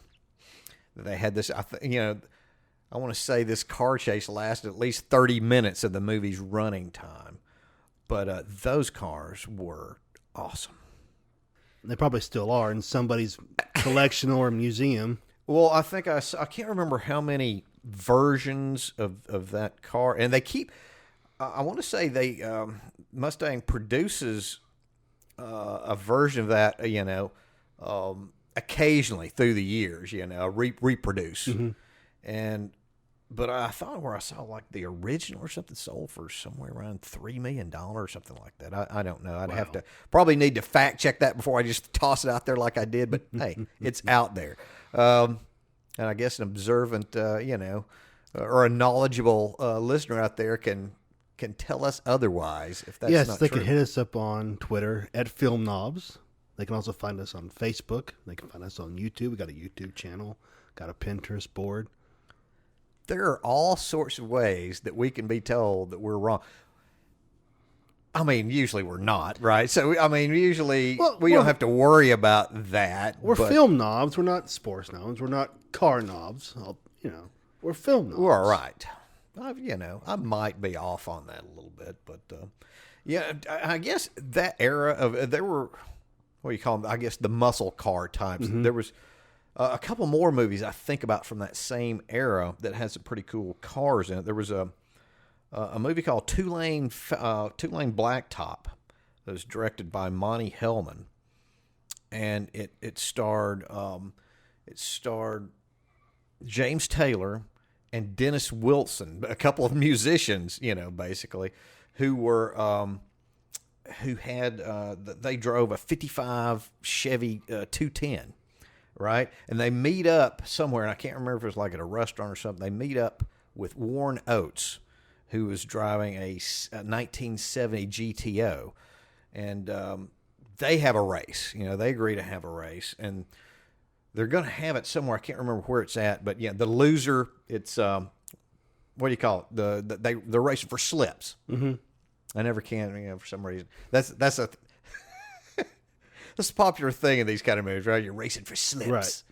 They had this, I want to say this car chase lasted at least 30 minutes of the movie's running time. But those cars were awesome. They probably still are in somebody's collection or museum. Well, I think I can't remember how many versions of that car. And they keep, I want to say Mustang produces a version of that, occasionally through the years, reproduce. Mm-hmm. But I thought where I saw like the original or something sold for somewhere around $3 million or something like that. I don't know. I'd have to probably need to fact check that before I just toss it out there like I did. But hey, it's out there. And I guess an observant, or a knowledgeable listener out there can tell us otherwise if that's not true. Yes, they can hit us up on Twitter at Film Nobs. They can also find us on Facebook. They can find us on YouTube. We got a YouTube channel, got a Pinterest board. There are all sorts of ways that we can be told that we're wrong. I mean, usually we're not, right? So, usually we don't have to worry about that. We're film knobs. We're not sports knobs. We're not car knobs. We're film knobs. We're all right. I might be off on that a little bit, but I guess that era of there were, what do you call them? I guess the muscle car types. Mm-hmm. There was a couple more movies I think about from that same era that had some pretty cool cars in it. There was a movie called Two-Lane Blacktop that was directed by Monty Hellman, and it starred James Taylor and Dennis Wilson, a couple of musicians, basically, who they drove a 55 Chevy 210, right? And they meet up somewhere, and I can't remember if it was like at a restaurant or something. They meet up with Warren Oates, who was driving a 1970 GTO, and they have a race. They agree to have a race, and they're going to have it somewhere. I can't remember where it's at, but yeah, the loser. It's what do you call it? They're racing for slips. Mm-hmm. I never can, for some reason. That's a that's a popular thing in these kind of movies, right? You're racing for slips.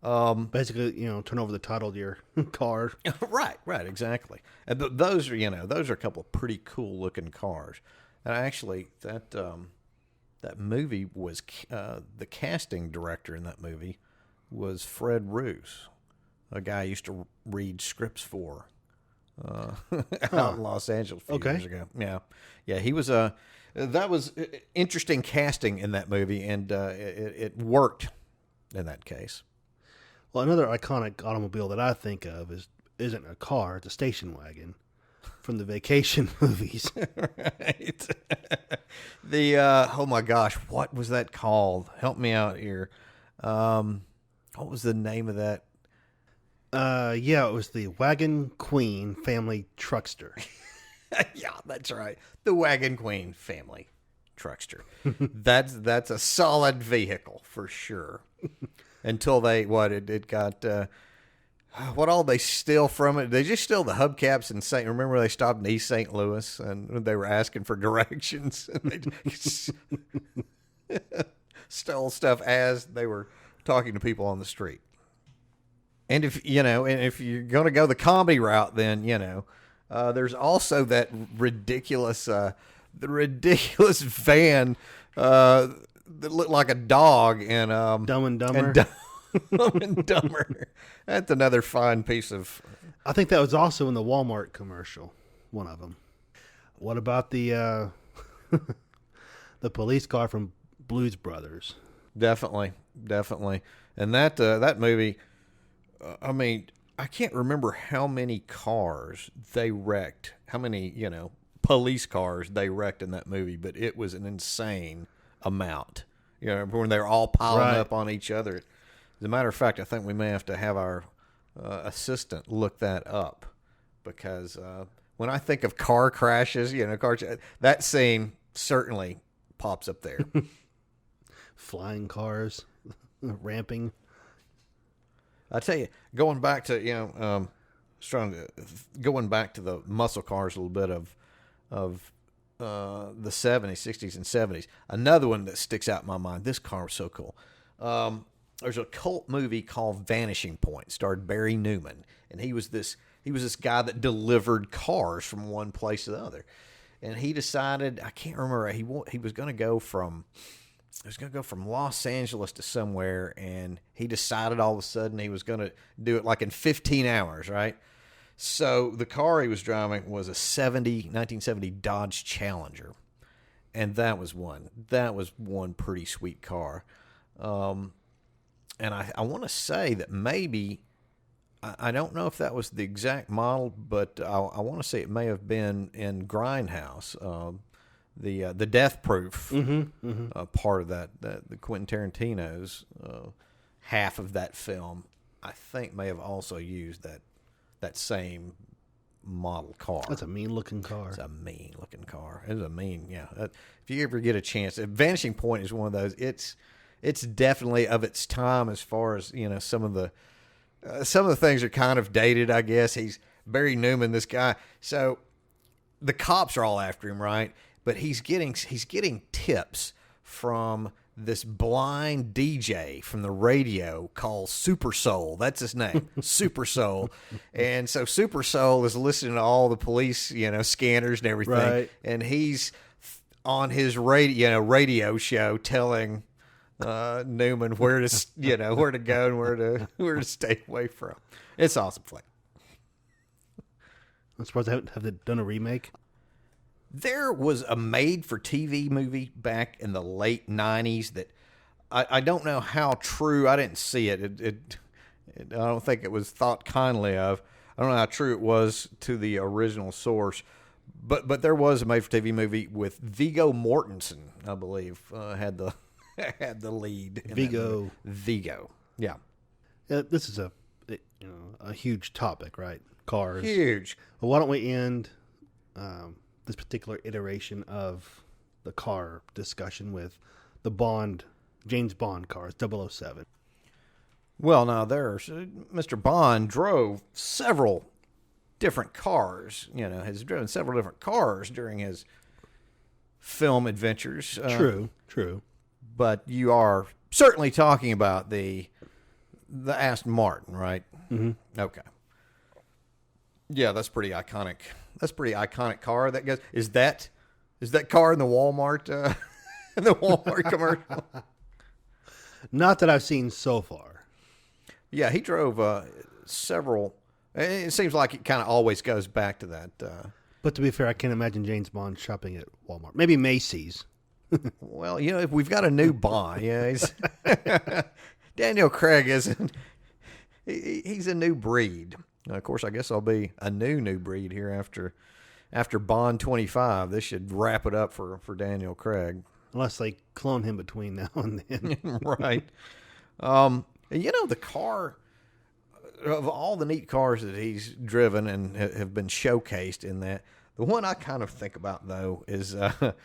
Right. Basically, turn over the title to your car. Right, exactly. And those are a couple of pretty cool looking cars. And actually, that movie was the casting director in that movie was Fred Roos, a guy I used to read scripts for out in Los Angeles a few years ago. Yeah, he was that was interesting casting in that movie, and it worked in that case. Well, another iconic automobile that I think of isn't a car; it's a station wagon from the vacation movies. Right. Oh my gosh, what was that called? Help me out here. What was the name of that? Yeah, it was the Wagon Queen family truckster. Yeah, that's right. The Wagon Queen family truckster. That's a solid vehicle for sure. Until it got what all they steal from it? They just steal the hubcaps in St. Remember they stopped in East St. Louis and they were asking for directions and they just stole stuff as they were talking to people on the street. And if you're going to go the comedy route, then there's also that ridiculous van that looked like a dog in Dumb and Dumber. Dumb and Dumber. That's another fine piece of. I think that was also in the Walmart commercial. One of them. What about the the police car from Blues Brothers? Definitely, and that movie. I mean, I can't remember how many cars they wrecked. How many police cars they wrecked in that movie, but it was an insane amount. When they were all piling up on each other. As a matter of fact, I think we may have to have our assistant look that up because when I think of car crashes, that scene certainly pops up there. Flying cars, ramping. I tell you, going back to going back to the muscle cars a little bit of the 70s, 60s, and 70s. Another one that sticks out in my mind. This car was so cool. There's a cult movie called Vanishing Point, starred Barry Newman, and he was this guy that delivered cars from one place to the other. And he decided, I can't remember, he was going to go from Los Angeles to somewhere, and he decided all of a sudden he was going to do it like in 15 hours, right? So the car he was driving was a 1970 Dodge Challenger, and that was one pretty sweet car. And I want to say that maybe, I don't know if that was the exact model, but I want to say it may have been in Grindhouse, the Death Proof part of that, the Quentin Tarantino's half of that film, I think may have also used that same model car. That's a mean-looking car. It's a mean-looking car. It's a mean, yeah. If you ever get a chance, Vanishing Point is one of those. It's definitely of its time as far as some of the things are kind of dated. I guess he's Barry Newman, this guy. So the cops are all after him, right? But he's getting tips from this blind DJ from the radio called Super Soul. That's his name, Super Soul. And so Super Soul is listening to all the police, scanners and everything. Right. And he's on his radio show telling Newman where to go and where to stay away from. It's awesome flick. I'm surprised they haven't done a remake. There was a made-for-TV movie back in the late 90s that I don't know how true. I didn't see it. I don't think it was thought kindly of. I don't know how true it was to the original source. But there was a made-for-TV movie with Viggo Mortensen, I believe, had the lead. Viggo. Yeah. This is a huge topic, right? Cars. Huge. Well, why don't we end this particular iteration of the car discussion with the James Bond cars, 007. Well, now Mr. Bond drove several different cars. Has driven several different cars during his film adventures. True. But you are certainly talking about the Aston Martin, right? Mm-hmm. Okay. Yeah, that's pretty iconic. That's a pretty iconic car. That goes. Is that car in the Walmart in the Walmart commercial? Not that I've seen so far. Yeah, he drove several. It seems like it kind of always goes back to that. But to be fair, I can't imagine James Bond shopping at Walmart. Maybe Macy's. Well, if we've got a new Bond, he's Daniel Craig isn't. He's a new breed. Of course, I guess I'll be a new breed here after Bond 25. This should wrap it up for Daniel Craig. Unless they clone him between now and then. Right. The car, of all the neat cars that he's driven and have been showcased in that, the one I kind of think about, though, is that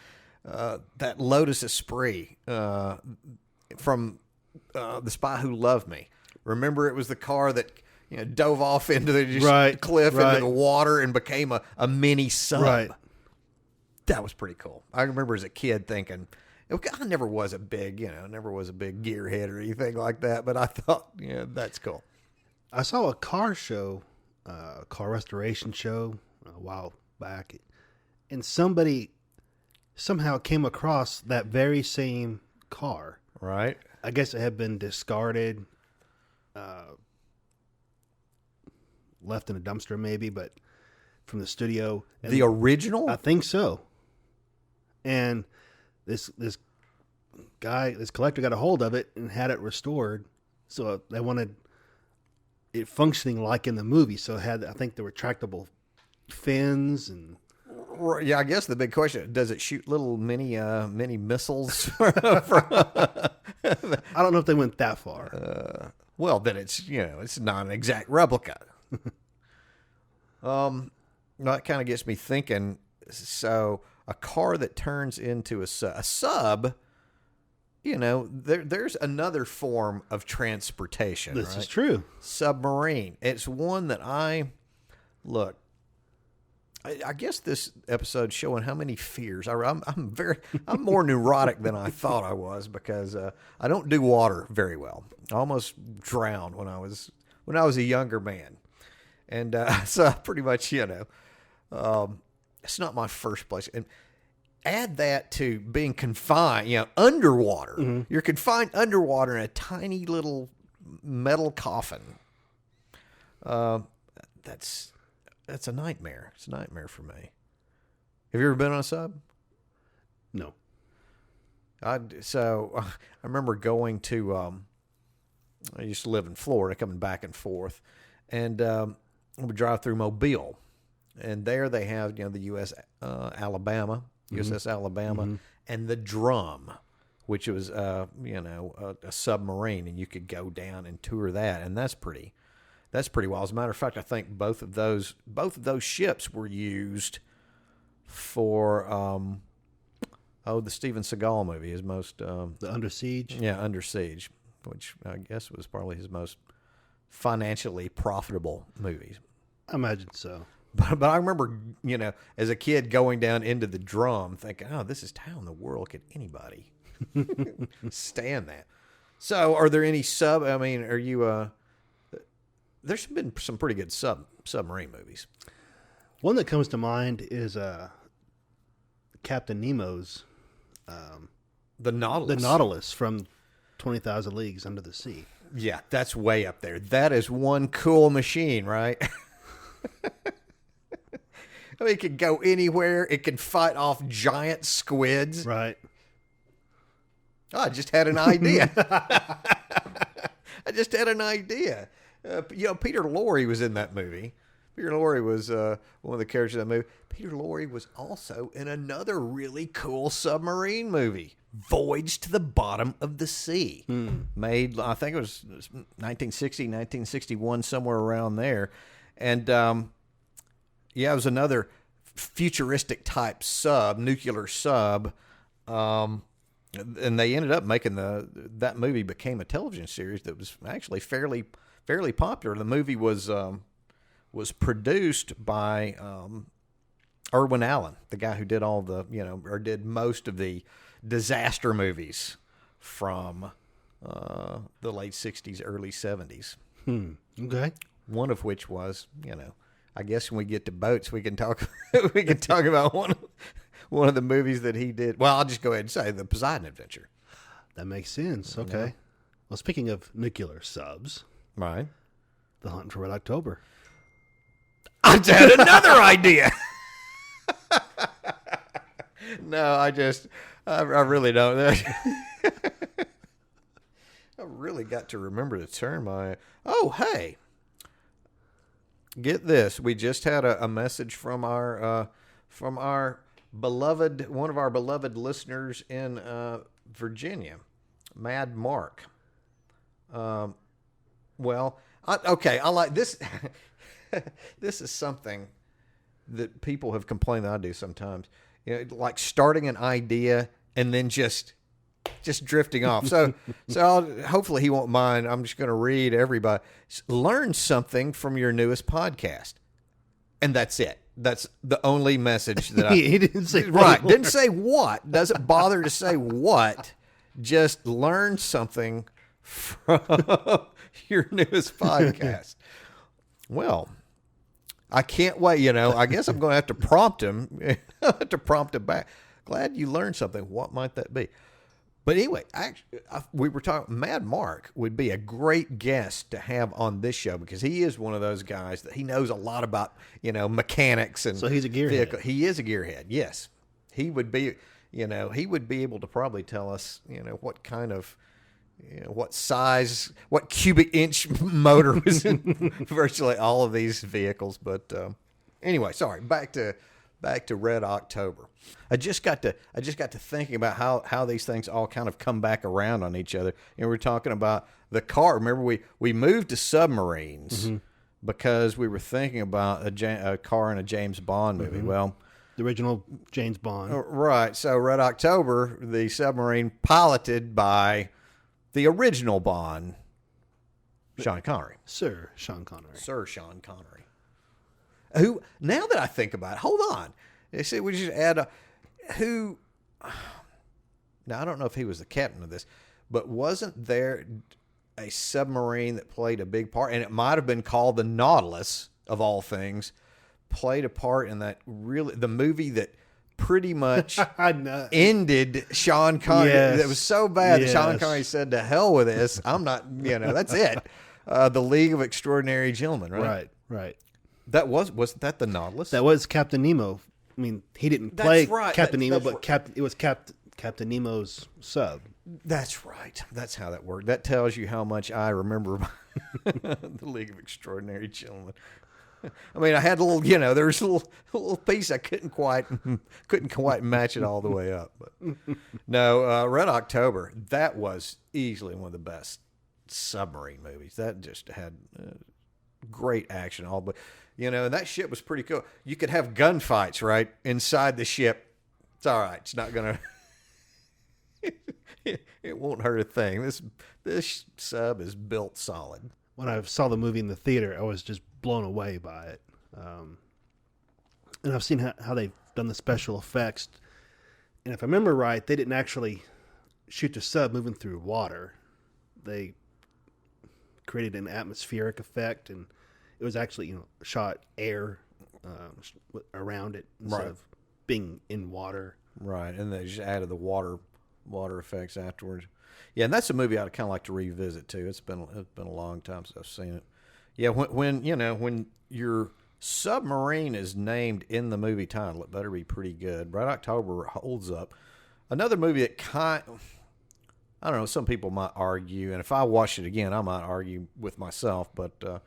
Lotus Esprit from The Spy Who Loved Me. Remember, it was the car that dove off into the cliff into the water and became a mini sub. Right. That was pretty cool. I remember as a kid thinking, I never was a big gearhead or anything like that, but I thought, that's cool. I saw a car show, car restoration show a while back, and somebody somehow came across that very same car. Right. I guess it had been discarded, left in a dumpster maybe, but from the studio. And the original? I think so. And this collector got a hold of it and had it restored. So they wanted it functioning like in the movie. So it had, I think, the retractable fins and. Yeah, I guess the big question: does it shoot little mini missiles? I don't know if they went that far. Well, then it's not an exact replica. That kind of gets me thinking. So a car that turns into a sub, there's another form of transportation. This is true. Submarine. It's one that I guess this episode's showing how many fears. I'm more neurotic than I thought I was because I don't do water very well. I almost drowned when I was a younger man, and so pretty much it's not my first place. And add that to being confined, underwater. Mm-hmm. You're confined underwater in a tiny little metal coffin. That's a nightmare. It's a nightmare for me. Have you ever been on a sub? No. I remember going to, I used to live in Florida, coming back and forth, and I would drive through Mobile, and there they have, the USS Alabama, and the Drum, which was, a submarine, and you could go down and tour that, and that's pretty wild. As a matter of fact, I think both of those ships were used for the Steven Seagal movie, his most the Under Siege. Yeah, Under Siege, which I guess was probably his most financially profitable movies. I imagine so. But I remember, as a kid going down into the Drum, thinking, "Oh, this is how in the world could anybody stand that?" So, are there any are you? There's been some pretty good submarine movies. One that comes to mind is Captain Nemo's the Nautilus. The Nautilus from 20,000 Leagues Under the Sea. Yeah, that's way up there. That is one cool machine, right? I mean, it can go anywhere. It can fight off giant squids. Right. Oh, I just had an idea. Peter Lorre was in that movie. Peter Lorre was one of the characters in that movie. Peter Lorre was also in another really cool submarine movie, Voyage to the Bottom of the Sea. Made, I think it was 1960, 1961, somewhere around there. And, it was another futuristic type sub, nuclear sub. and they ended up making that movie became a television series that was actually fairly popular. The movie was produced by Irwin Allen, the guy who did all the or did most of the disaster movies from the late '60s, early '70s. Okay. One of which was, I guess when we get to boats, we can talk. We can talk about one of the movies that he did. Well, I'll just go ahead and say the Poseidon Adventure. That makes sense. Okay. Yeah. Well, speaking of nuclear subs, Right. The Hunt for Red October. I had another idea. No, I really don't. I really got to remember to turn my. Oh, hey. Get this. We just had a message from our beloved, one of our beloved listeners in Virginia, Mad Mark. Well, I like this. This is something that people have complained that I do sometimes. Like starting an idea and then just drifting off. So hopefully he won't mind. I'm just going to read everybody. Learn something from your newest podcast. And that's it. That's the only message that He didn't say right. Didn't say what. Doesn't bother to say what. Just learn something from your newest podcast. Well, I can't wait. I guess I'm going to have to prompt him. Back. Glad you learned something. What might that be? But anyway, we were talking. Mad Mark would be a great guest to have on this show because he is one of those guys that he knows a lot about, mechanics and. So he's a gearhead. Vehicle. He is a gearhead. Yes, he would be. He would be able to probably tell us, what kind of, what size, what cubic inch motor was in virtually all of these vehicles. But anyway, sorry. Back to Red October. I just got to thinking about how these things all kind of come back around on each other. We're talking about the car. Remember, we moved to submarines because we were thinking about a car in a James Bond movie. Well, The original James Bond. right. So Red October, the submarine piloted by the original Bond, Sean Connery. Sir Sean Connery. Sir Sean Connery. Who, now that I think about it, hold on. They said we just add who. Now, I don't know if he was the captain of this, but wasn't there a submarine that played a big part? And it might have been called the Nautilus, of all things, played a part in that the movie that pretty much ended Sean Connery. Yes. It was so bad that Sean Yes. Connery said, to hell with this. I'm not, that's it. The League of Extraordinary Gentlemen, right? Right. Wasn't that the Nautilus? That was Captain Nemo. I mean, he didn't That's play right. Captain Nemo, That's but right. it was Captain Nemo's sub. That's right. That's how that worked. That tells you how much I remember the League of Extraordinary Gentlemen. I mean, I had a little, there was a little piece I couldn't quite match it all the way up. But no, Red October, that was easily one of the best submarine movies. That just had great action all, but and that ship was pretty cool. You could have gunfights right inside the ship. It's all right. It's not gonna. It won't hurt a thing. This sub is built solid. When I saw the movie in the theater, I was just blown away by it. And I've seen how they've done the special effects. And if I remember right, they didn't actually shoot the sub moving through water. They created an atmospheric effect, and it was actually shot air around it instead Right. of being in water. Right, and they just added the water effects afterwards. Yeah, and that's a movie I'd kind of like to revisit too. It's been a long time since I've seen it. Yeah, when your submarine is named in the movie title, it better be pretty good. Red October holds up. Another movie that I don't know, some people might argue, and if I watch it again, I might argue with myself, but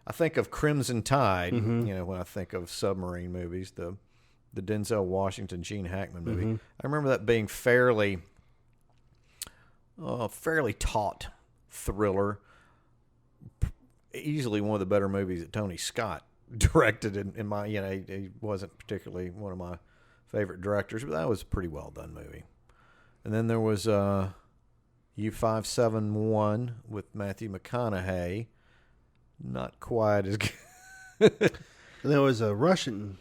I think of Crimson Tide, when I think of submarine movies, the Denzel Washington, Gene Hackman movie. I remember that being fairly taut thriller. Easily one of the better movies that Tony Scott directed in my, he wasn't particularly one of my favorite directors, but that was a pretty well done movie. And then there was U-571 with Matthew McConaughey. Not quite as good. And there was a Russian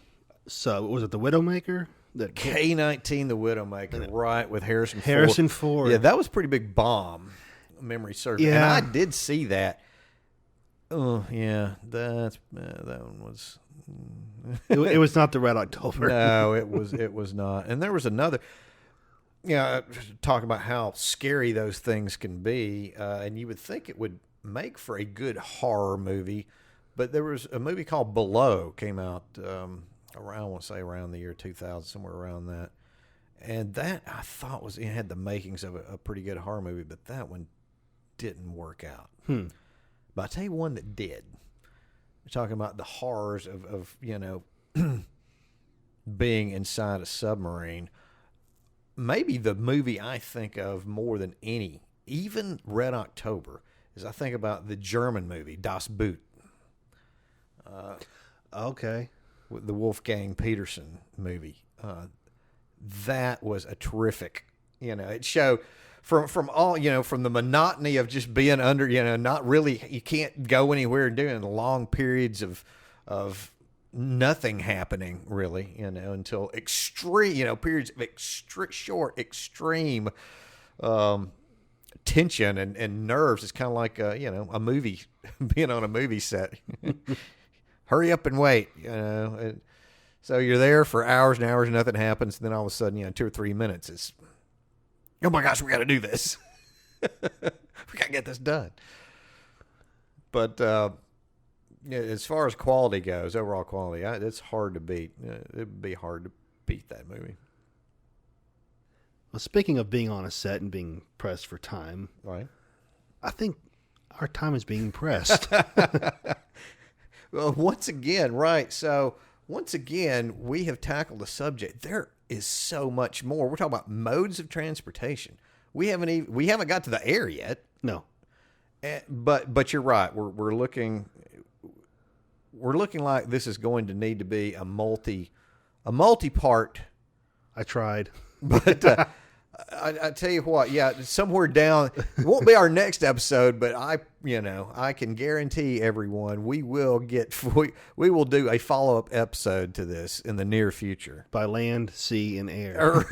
sub. Was it The Widowmaker? That K-19, The Widowmaker, right, with Harrison Ford. Harrison Ford. Yeah, that was a pretty big bomb. Memory serves. Yeah. And I did see that. Oh, yeah, that one was... It was not the Red October. No, it was not. And there was another... talking about how scary those things can be, and you would think it would make for a good horror movie, but there was a movie called Below came out around, I want to say around the year 2000, somewhere around that, and that I thought it had the makings of a pretty good horror movie, but that one didn't work out. But I tell you one that did. We're talking about the horrors of being inside a submarine. Maybe the movie I think of more than any, even Red October, is I think about the German movie Das Boot. Okay. With the Wolfgang Petersen movie. That was a terrific, it showed from all, from the monotony of just being under, not really, you can't go anywhere and doing long periods of nothing happening really, until extreme, periods of short, extreme tension and nerves. It's kind of like, a movie, being on a movie set. Hurry up and wait, so you're there for hours and hours and nothing happens. And then all of a sudden, 2 or 3 minutes is, oh my gosh, we got to do this. We got to get this done. But, as far as quality goes, overall quality, it's hard to beat. It would be hard to beat that movie. Well, speaking of being on a set and being pressed for time, Right. I think our time is being pressed. Well, once again, right. So once again, we have tackled a subject. There is so much more. We're talking about modes of transportation. We haven't got to the air yet. No. But you're right. We're looking like this is going to need to be a multi-part. I tried. But I tell you what, somewhere down, it won't be our next episode, but I can guarantee everyone we will do a follow-up episode to this in the near future. By land, sea, and air.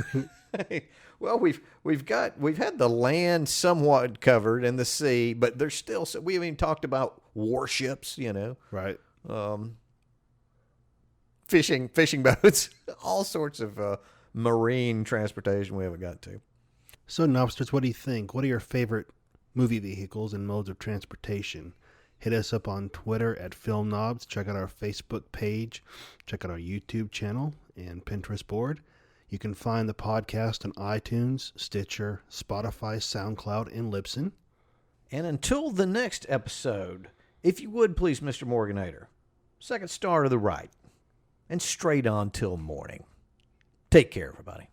Well, we've had the land somewhat covered and the sea, but there's still, we haven't even talked about warships, Right. Fishing boats, all sorts of marine transportation we haven't got to. So, Nobsters, what do you think? What are your favorite movie vehicles and modes of transportation? Hit us up on Twitter at Film Nobs. Check out our Facebook page. Check out our YouTube channel and Pinterest board. You can find the podcast on iTunes, Stitcher, Spotify, SoundCloud, and Libsyn. And until the next episode, if you would please, Mr. Morganator, second star to the right, and straight on till morning. Take care, everybody.